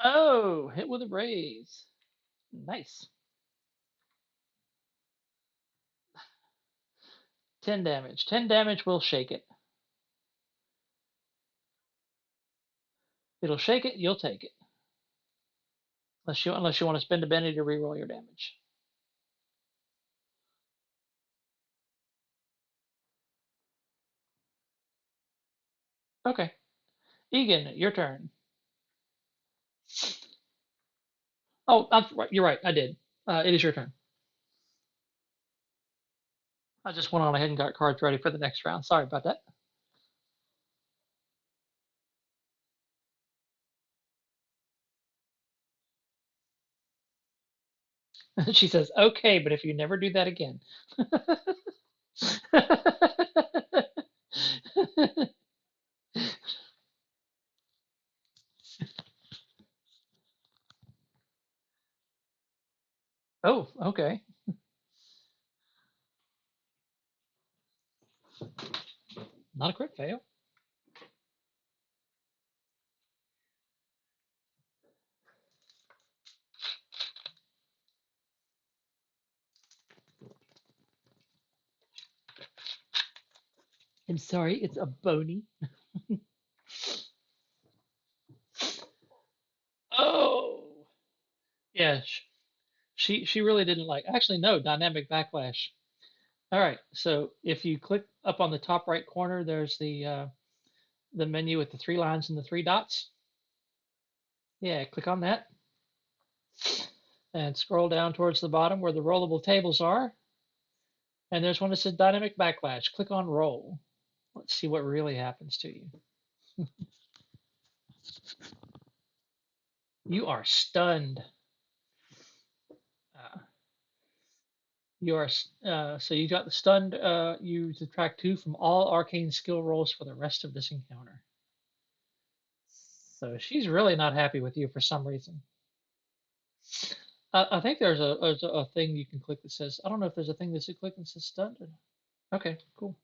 Oh, hit with a raise. Nice. 10 damage. 10 damage will shake it. It'll shake it, you'll take it. Unless you want to spend a Benny to reroll your damage. Okay. Egan, your turn. Oh, you're right. I did. It is your turn. I just went on ahead and got cards ready for the next round. Sorry about that. She says, okay, but if you never do that again. Oh, okay. Not a crit fail. I'm sorry, it's a bony. Oh, Yeah, she really didn't like. Actually, no, dynamic backlash. All right, so if you click up on the top right corner, there's the menu with the three lines and the three dots. Yeah, click on that and scroll down towards the bottom where the rollable tables are. And there's one that says dynamic backlash. Click on roll. Let's see what really happens to you. You are stunned. Uh, you are so you got the stunned. You subtract 2 from all arcane skill rolls for the rest of this encounter. So she's really not happy with you for some reason. I think there's a thing you can click that says, I don't know if there's a thing that you click that says stunned. Okay, cool.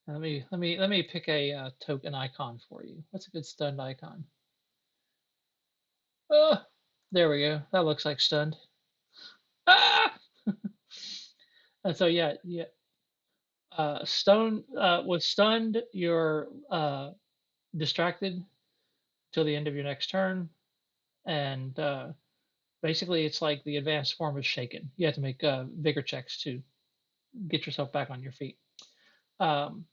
Let me pick a token icon for you. What's a good stunned icon? Oh, there we go. That looks like stunned. Ah! And so yeah. Stone with stunned, you're distracted till the end of your next turn, and basically it's like the advanced form of shaken. You have to make vigor checks to get yourself back on your feet. Um,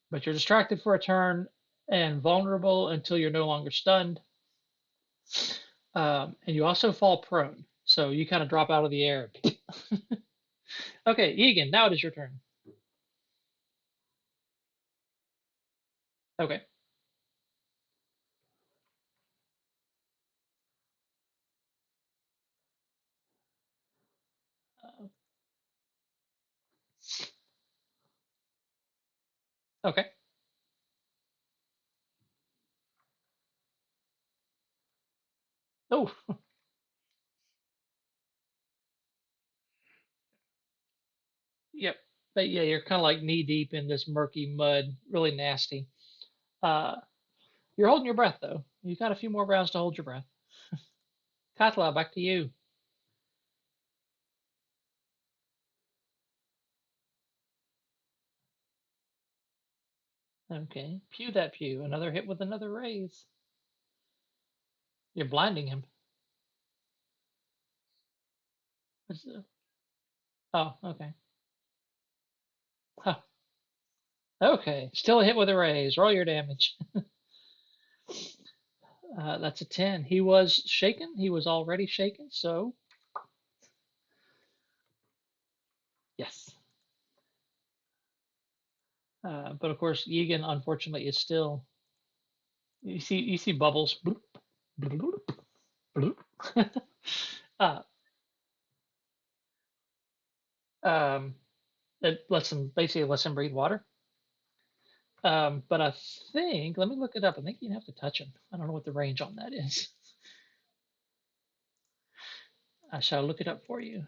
but you're distracted for a turn and vulnerable until you're no longer stunned. And you also fall prone, so you kind of drop out of the air. Okay, Egan, now it is your turn. Okay. Okay. Oh, yep. But yeah, you're kind of like knee deep in this murky mud, really nasty. Uh, you're holding your breath though. You got a few more rounds to hold your breath. Katla, back to you. Okay. Pew that pew. Another hit with another raise. You're blinding him. Oh, okay. Huh. Okay. Still a hit with a raise. Roll your damage. That's a 10. He was shaken. He was already shaken. So, yes. But of course, Egan, unfortunately, is still. You see bubbles. Bloop, bloop, bloop. uh, um, it lets him breathe water. But I think, let me look it up. I think you have to touch him. I don't know what the range on that is. I shall look it up for you.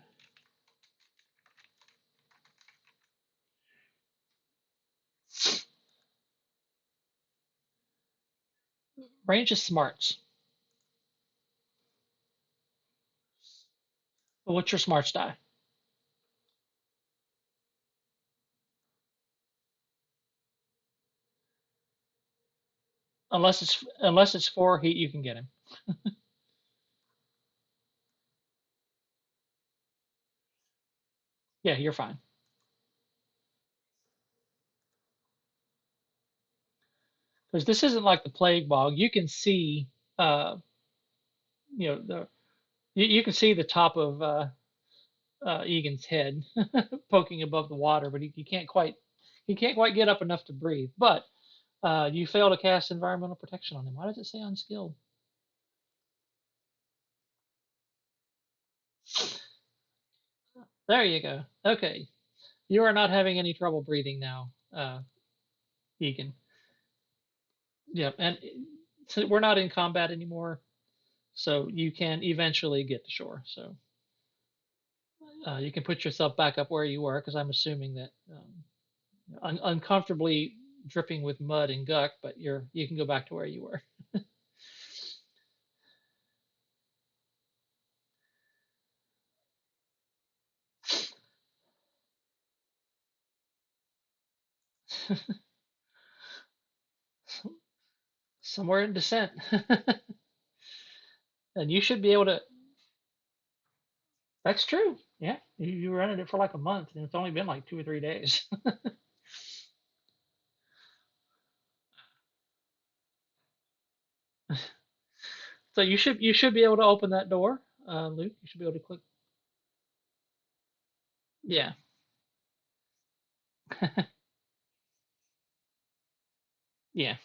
Range is smarts. But what's your smarts die? Unless it's 4 heat, you can get him. Yeah, you're fine. Because this isn't like the plague bog. You can see, uh, the you can see the top of Egan's head poking above the water, but he can't quite get up enough to breathe. But you fail to cast environmental protection on him. Why does it say unskilled? There you go. Okay, you are not having any trouble breathing now, Egan. Yeah, and so we're not in combat anymore, so you can eventually get to shore. So you can put yourself back up where you were, because I'm assuming that uncomfortably dripping with mud and guck, but you can go back to where you were. Somewhere in descent. And you should be able to. That's true. Yeah, you rented it for like a month, and it's only been like 2 or 3 days. So you should be able to open that door, Luke. You should be able to click. Yeah, yeah,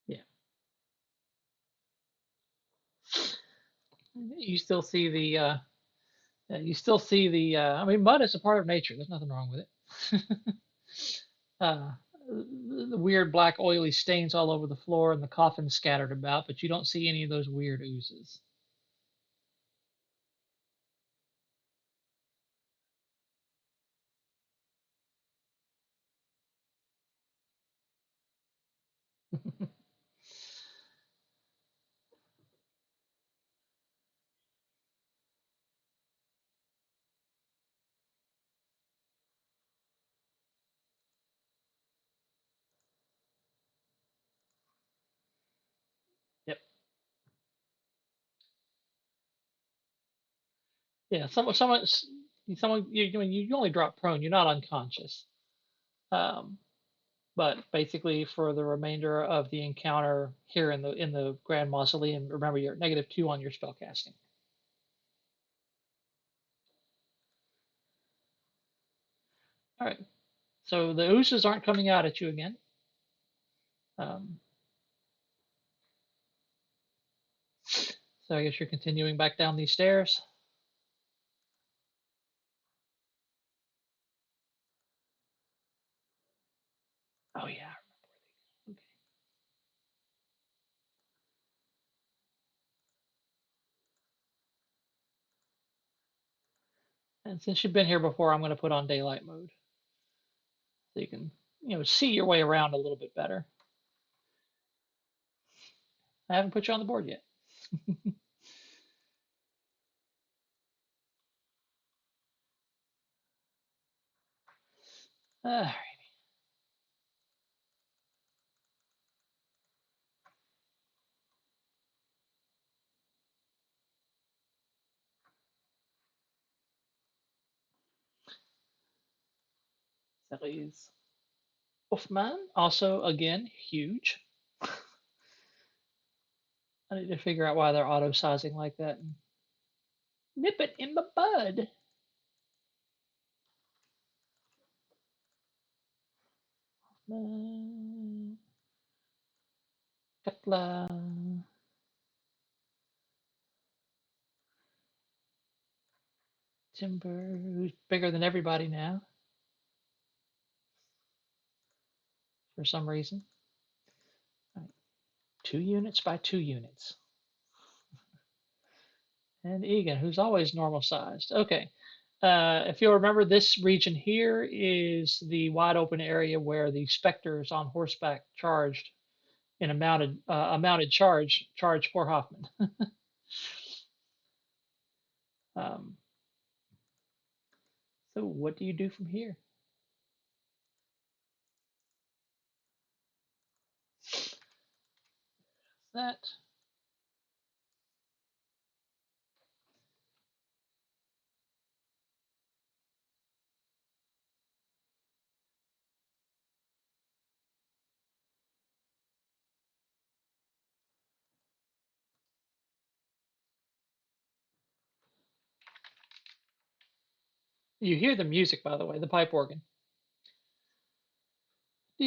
yeah. You still see the you still see the. I mean, mud is a part of nature. There's nothing wrong with it. uh, the weird black oily stains all over the floor and the coffin scattered about, but you don't see any of those weird oozes. Yep. Yeah. Someone. You, I mean, you only drop prone. You're not unconscious. Um, but basically, for the remainder of the encounter here in the Grand Mausoleum, remember you're at -2 on your spell casting. All right. So the oozes aren't coming out at you again. Um, so I guess you're continuing back down these stairs. Oh yeah. Okay. And since you've been here before, I'm going to put on daylight mode so you can see your way around a little bit better. I haven't put you on the board yet. All right. Sally's Wolfman, also again huge. I need to figure out why they're auto sizing like that and nip it in the bud. Katla, Timber, who's bigger than everybody now for some reason. All right. 2 units by 2 units. And Egan, who's always normal sized. Okay. If you'll remember, this region here is the wide open area where the specters on horseback charged in a mounted charge for Hoffman. Um, so what do you do from here? That you hear the music, by the way, the pipe organ. A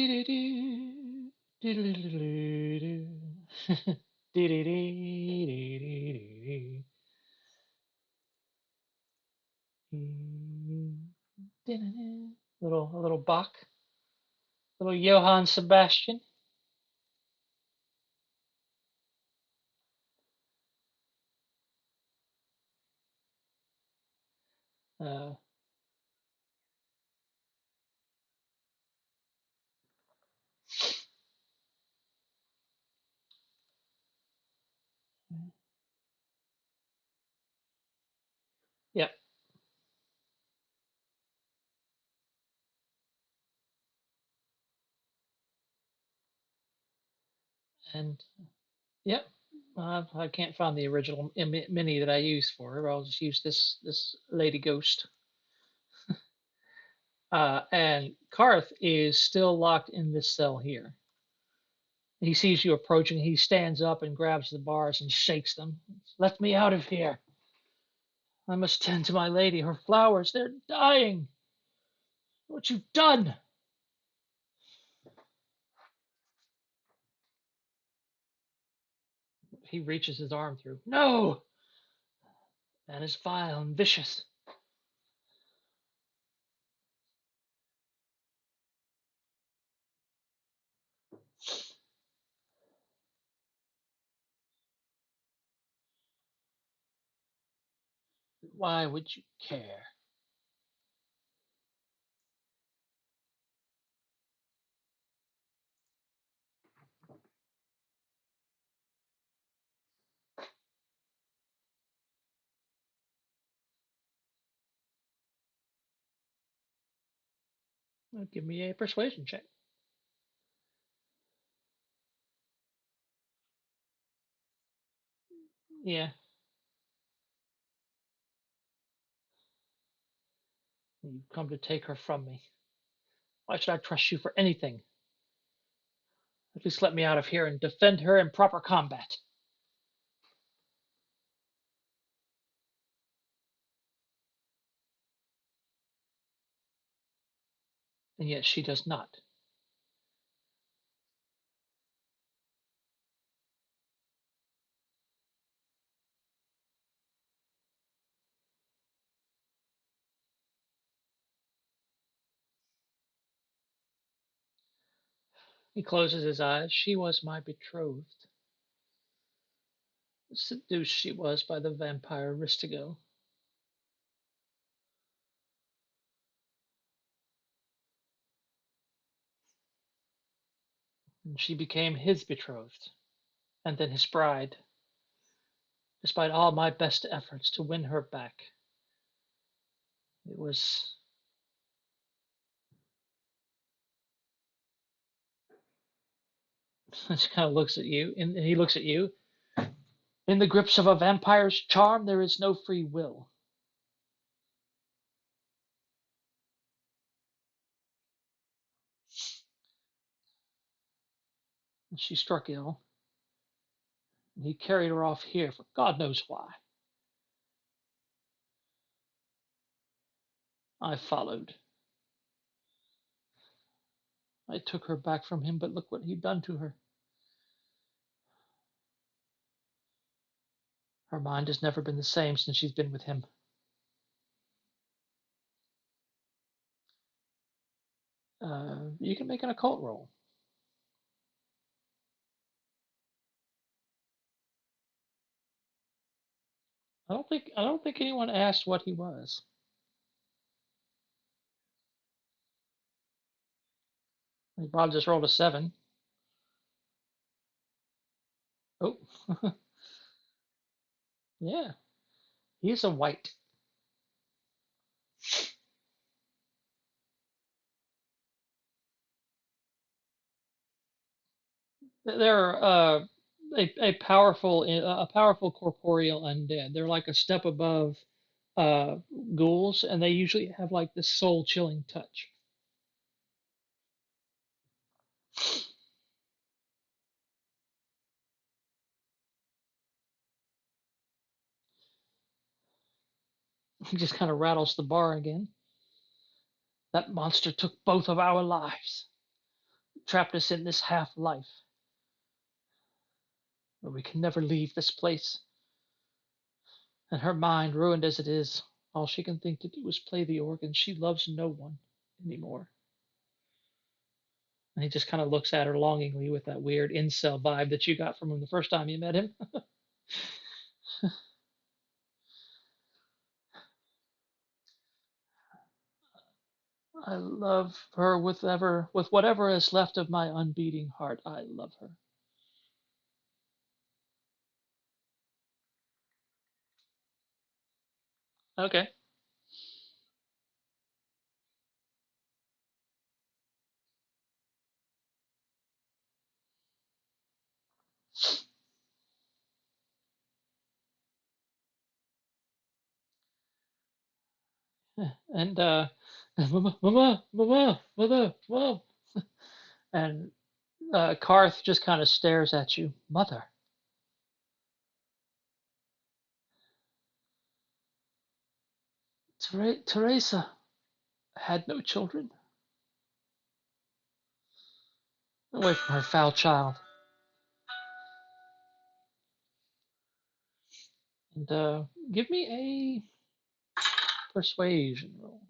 little Bach, little Johann Sebastian. Uh, yep, and Yep. I can't find the original mini that I used for her. I'll just use this Lady Ghost. And Karth is still locked in this cell here. He sees you approaching. He stands up and grabs the bars and shakes them. Let me out of here. I must tend to my lady. Her flowers, they're dying. What you've done. He reaches his arm through. No! That is vile and vicious. Why would you care? Well, give me a persuasion check. Yeah, you've come to take her from me. Why should I trust you for anything? At least let me out of here and defend her in proper combat. And yet she does not. He closes his eyes. She was my betrothed. Seduced she was by the vampire Ristigo, and she became his betrothed, and then his bride. Despite all my best efforts to win her back, it was. She kind of looks at you, and he looks at you. In the grips of a vampire's charm, there is no free will. She struck ill, and he carried her off here for God knows why. I followed. I took her back from him, but look what he'd done to her. Her mind has never been the same since she's been with him. You can make an occult roll. I don't think anyone asked what he was. Bob just rolled a 7. Oh, yeah, he's a white. They're a powerful corporeal undead. They're like a step above uh, ghouls, and they usually have like this soul chilling touch. He just kind of rattles the bar again. That monster took both of our lives, trapped us in this half life, where we can never leave this place. And her mind, ruined as it is, all she can think to do is play the organ. She loves no one anymore. And he just kind of looks at her longingly with that weird incel vibe that you got from him the first time you met him. I love her with whatever is left of my unbeating heart. I love her. Okay. and mama, mama, mama, mother, mom, and Karth just kind of stares at you, mother. Teresa had no children away from her foul child. And give me a persuasion roll.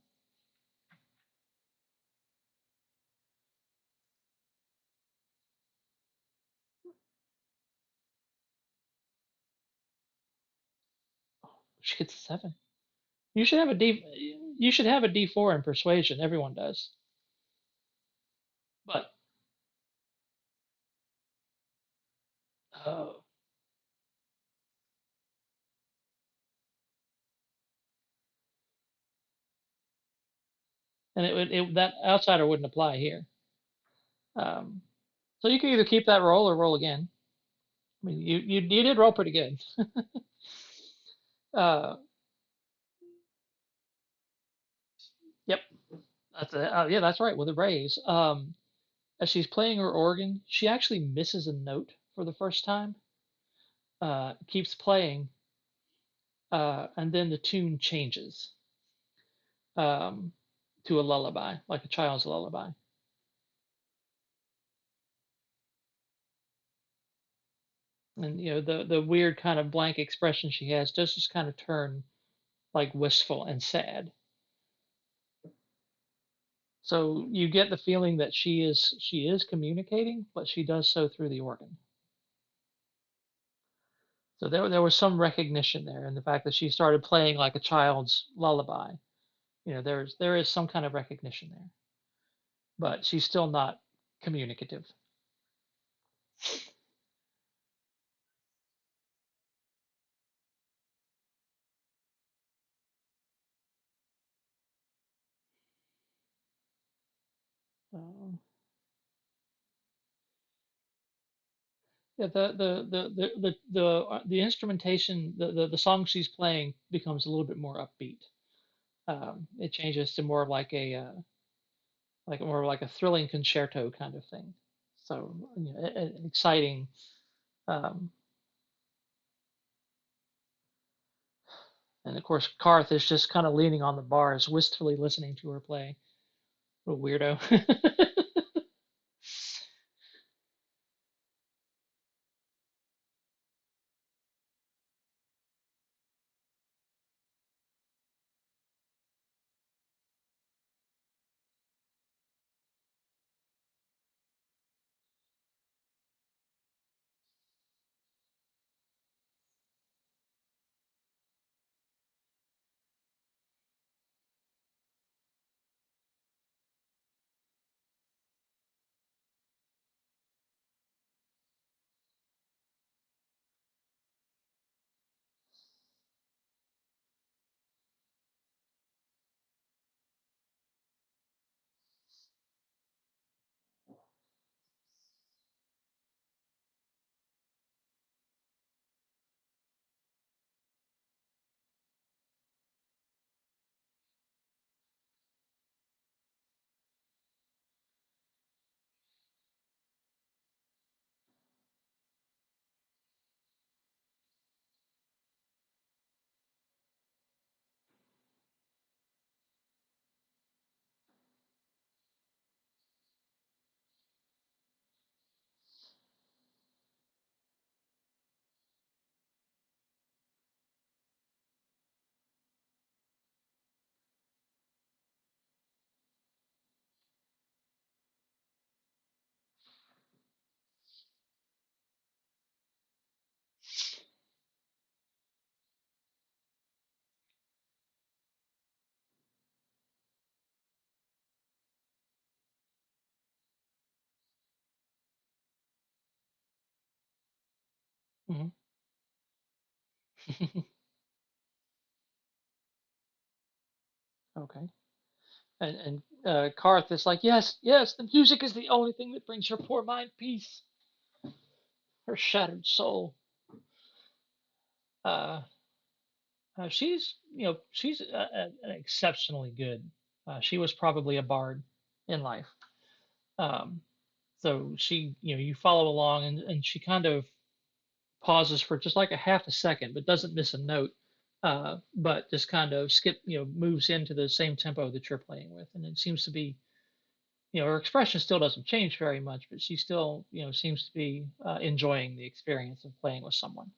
She gets a 7. You should have a D. You should have a D4 in persuasion. Everyone does. But uh, and that outsider wouldn't apply here. Um, so you can either keep that roll or roll again. I mean, you did roll pretty good. uh, yep, yeah, that's right with a raise. As she's playing her organ, she actually misses a note for the first time. Keeps playing, and then the tune changes um, to a lullaby, like a child's lullaby. And the weird kind of blank expression she has does just kind of turn like wistful and sad. So you get the feeling that she is communicating, but she does so through the organ. So there was some recognition there, and the fact that she started playing like a child's lullaby. There is some kind of recognition there, but she's still not communicative. Um, yeah, the instrumentation, the song she's playing becomes a little bit more upbeat. It changes to more of like a thrilling concerto kind of thing. So exciting. Um, and of course, Karth is just kind of leaning on the bars, wistfully listening to her play. What a weirdo. Mhm. Okay. And Karth is like, yes, yes, the music is the only thing that brings her poor mind peace, her shattered soul. Uh, She's exceptionally good. She was probably a bard in life. Um, so you follow along, and she kind of pauses for just like a half a second, but doesn't miss a note. But just kind of moves into the same tempo that you're playing with, and it seems to be, her expression still doesn't change very much, but she still, seems to be enjoying the experience of playing with someone.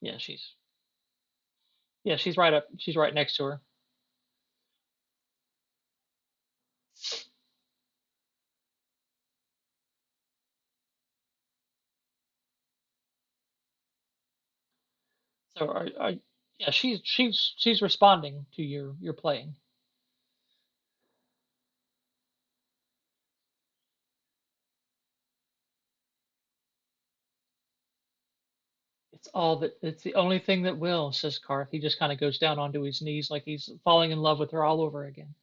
Yeah, she's right next to her. So yeah, she's responding to your playing. It's the only thing that will, says Karth. He just kind of goes down onto his knees like he's falling in love with her all over again.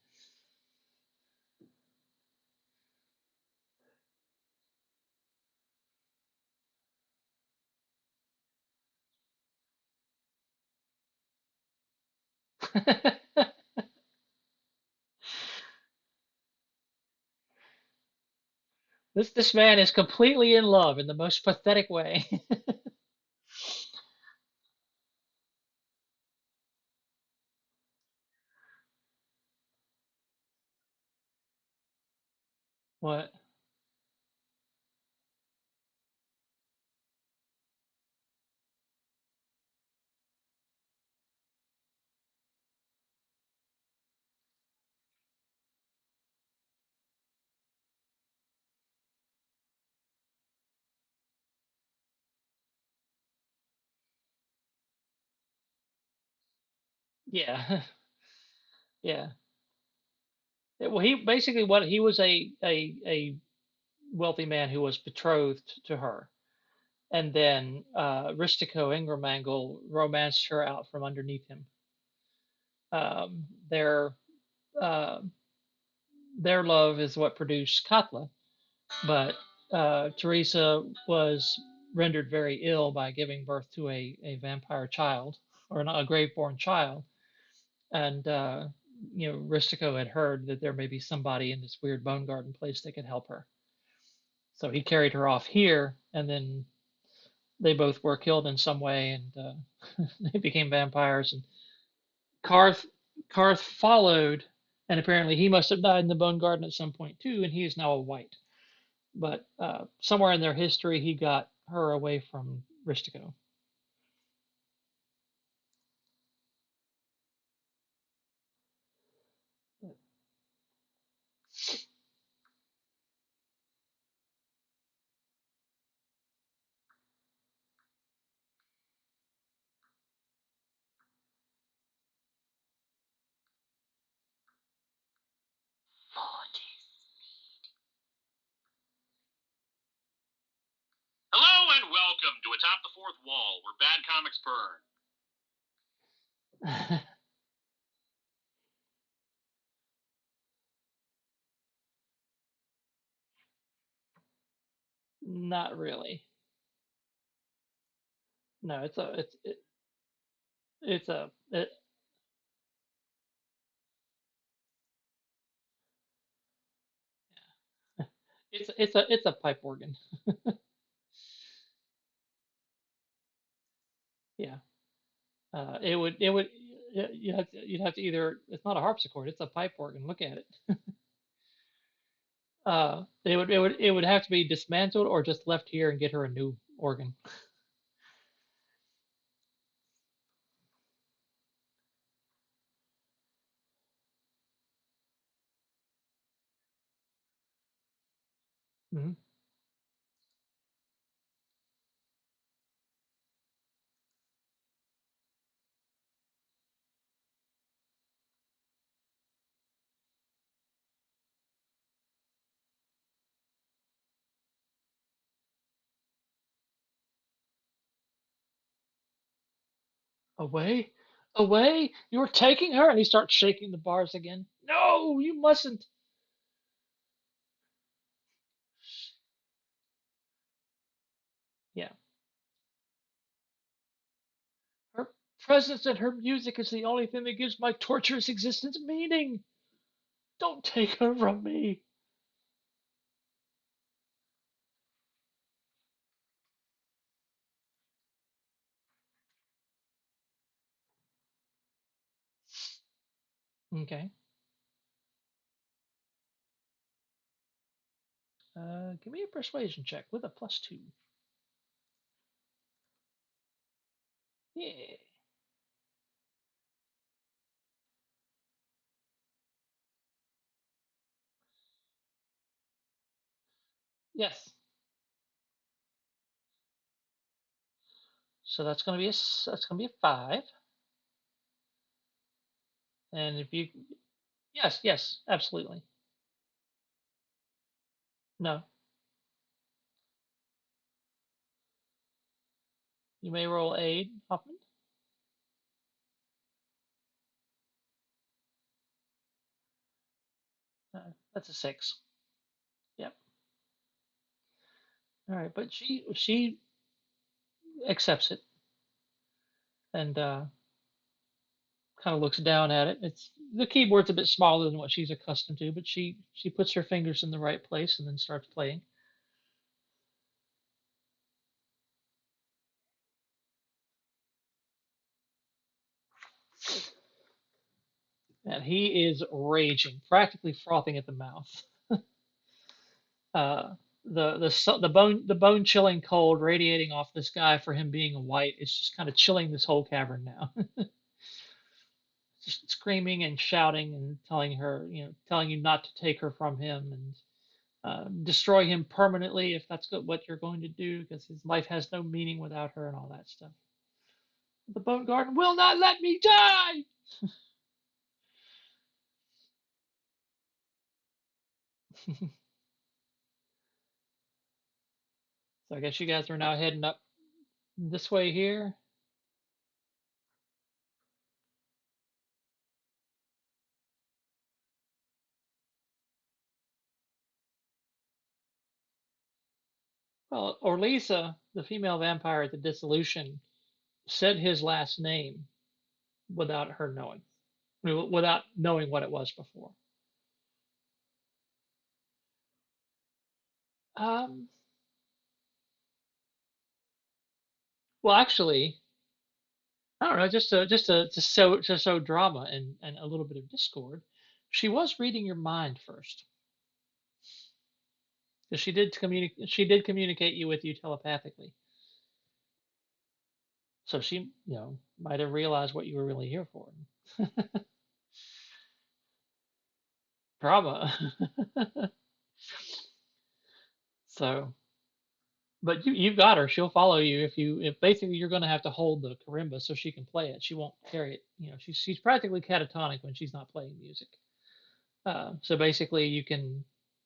This man is completely in love in the most pathetic way. What? Yeah. Yeah. Well, he basically what he was a wealthy man who was betrothed to her, and then Ristico Ingermangle romanced her out from underneath him. Um, their uh, their love is what produced Katla, but Teresa was rendered very ill by giving birth to a vampire child, or not, a grave-born child, and Ristico had heard that there may be somebody in this weird bone garden place that could help her. So he carried her off here, and then they both were killed in some way, and they became vampires. And Karth Karth followed, and apparently he must have died in the bone garden at some point too, and he is now a white. But somewhere in their history, he got her away from Ristico. Hello and welcome to Atop the Fourth Wall, where bad comics burn. Not really. No, it's a it, it's a pipe organ. Yeah. It would you'd have to either, it's not a harpsichord, it's a pipe organ. Look at it. It would have to be dismantled or just left here and get her a new organ. Hmm. Away, away! You're taking her, and he starts shaking the bars again. No, you mustn't. presence and her music is the only thing that gives my torturous existence meaning. Don't take her from me. Okay. Give me a persuasion check with a +2. Yeah. Yes. So that's gonna be a 5. And if you yes, yes, absolutely. No. You may roll aid, Hoffman. That's a 6. Yep. All right, but she accepts it and kind of looks down at it. It's the keyboard's a bit smaller than what she's accustomed to, but she puts her fingers in the right place and then starts playing. And he is raging, practically frothing at the mouth. Uh, the bone chilling cold radiating off this guy for him being white is just kind of chilling this whole cavern now. Just screaming and shouting and telling her, telling you not to take her from him and destroy him permanently if that's what you're going to do because his life has no meaning without her and all that stuff. The Bone Garden will not let me die. So I guess you guys are now heading up this way here. Well, Orlisa, the female vampire at the dissolution, said his last name without her knowing, without knowing what it was before. Um, well, actually, I don't know, just to sow drama and a little bit of discord. She was reading your mind first, because she did communicate you with you telepathically. So she, might have realized what you were really here for. Drama. So, but you've got her. She'll follow you if basically you're going to have to hold the karimba so she can play it. She won't carry it. She's practically catatonic when she's not playing music. So basically you can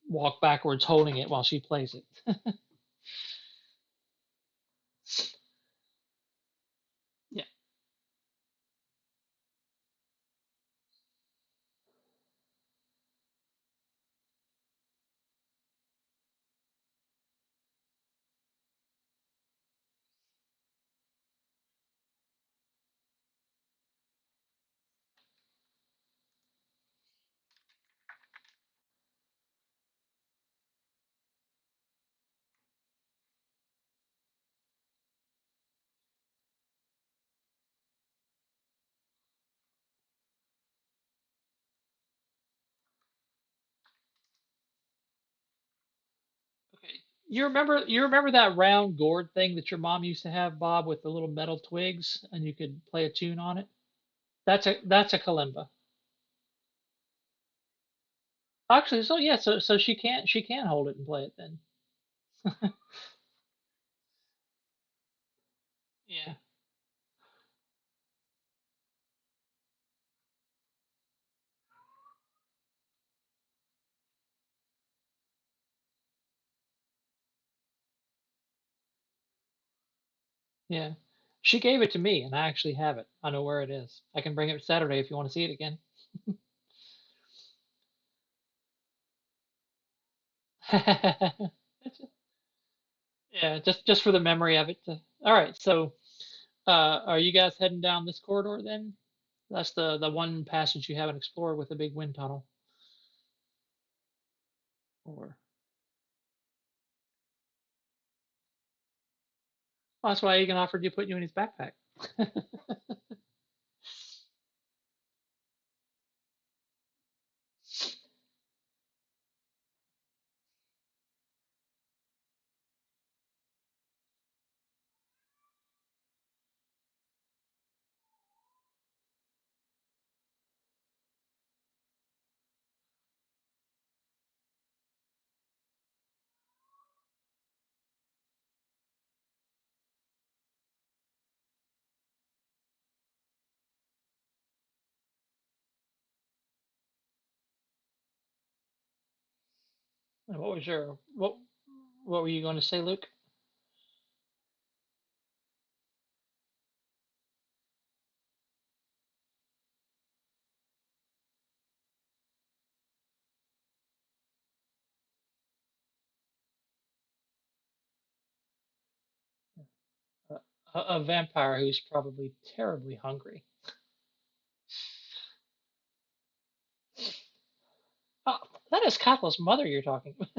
walk backwards holding it while she plays it. Yeah. Okay. You remember that round gourd thing that your mom used to have, Bob, with the little metal twigs, and you could play a tune on it? That's a kalimba. Actually, so yeah, so she can hold it and play it then. Yeah, yeah. She gave it to me, and I actually have it. I know where it is. I can bring it Saturday if you want to see it again. It's- yeah, just for the memory of it. All right, so Are you guys heading down this corridor then? That's the one passage you haven't explored with the big wind tunnel. Or well, that's why Egan offered you put you in his backpack. And what was your what were you going to say, Luke? A vampire who's probably terribly hungry. Oh, that is Katla's mother you're talking about.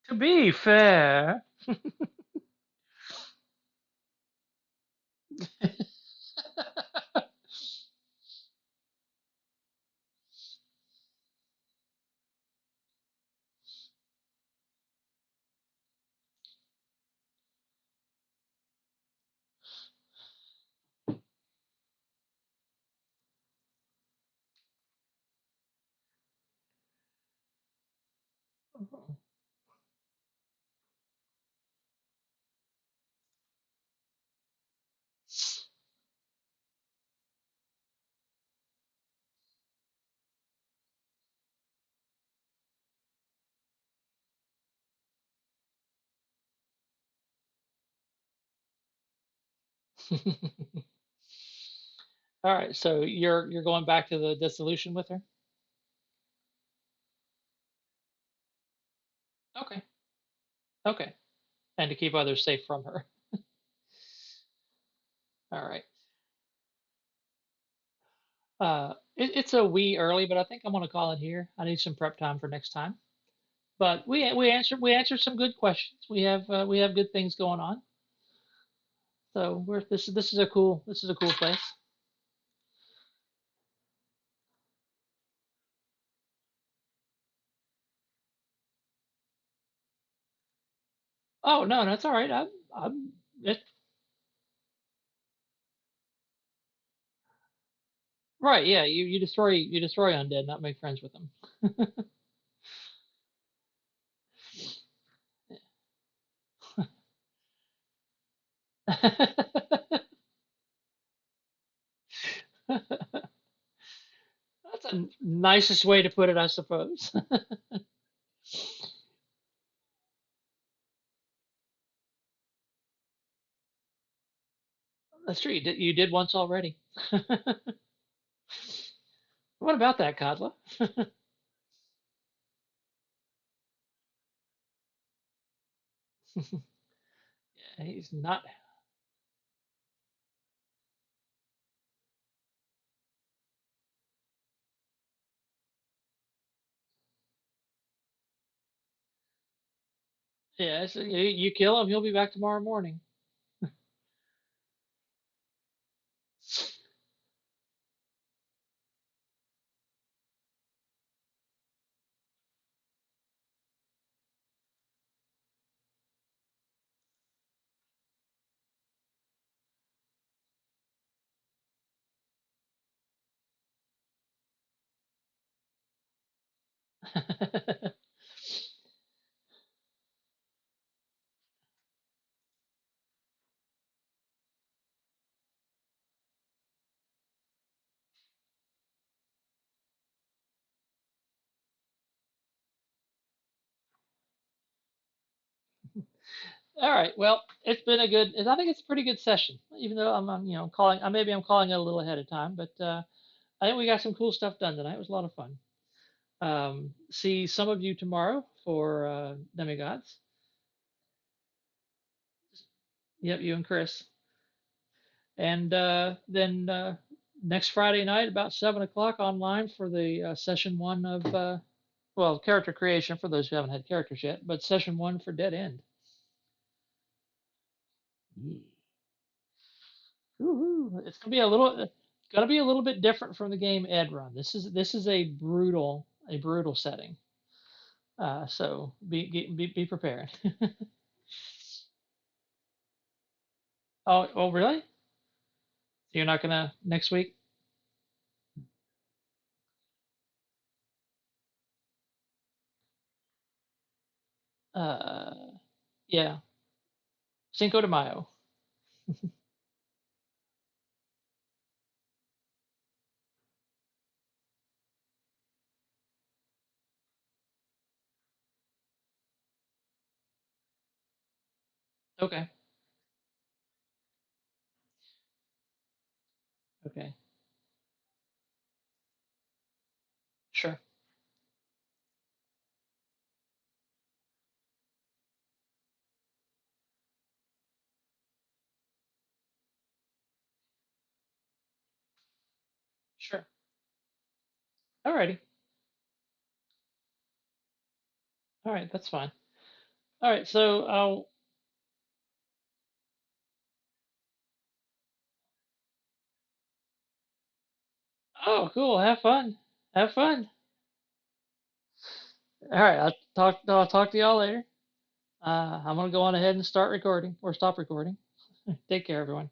To be fair. All right, so you're going back to the dissolution with her? Okay. Okay. And to keep others safe from her. All right. It's a wee early, but I think I'm gonna call it here. I need some prep time for next time. But we answered some good questions. We have good things going on. So we're this is a cool place. Oh no, that's all right. I'm it, right. Yeah, you destroy undead, not make friends with them. That's the nicest way to put it, I suppose. That's true. You did once already. What about that, Kadla? He's not. Yeah, so you kill him, he'll be back tomorrow morning. All right. Well, it's been a good. I think it's a pretty good session. Even though I'm calling. Maybe I'm calling it a little ahead of time, but I think we got some cool stuff done tonight. It was a lot of fun. See some of you tomorrow for Demigods. Yep, you and Chris. And then next Friday night, about 7 o'clock online for the session one of, well, character creation for those who haven't had characters yet, but session one for Dead End. Woo-hoo. It's gonna be a little bit different from the game Ed run. This is a brutal setting. So be prepared. Oh, really? You're not gonna next week? Uh, yeah, Cinco de Mayo. Okay, okay, sure, sure. Alrighty. All right, that's fine. All right, so oh, cool. Have fun. Have fun. All right, I'll talk to y'all later. I'm gonna go on ahead and start recording or stop recording. Take care, everyone.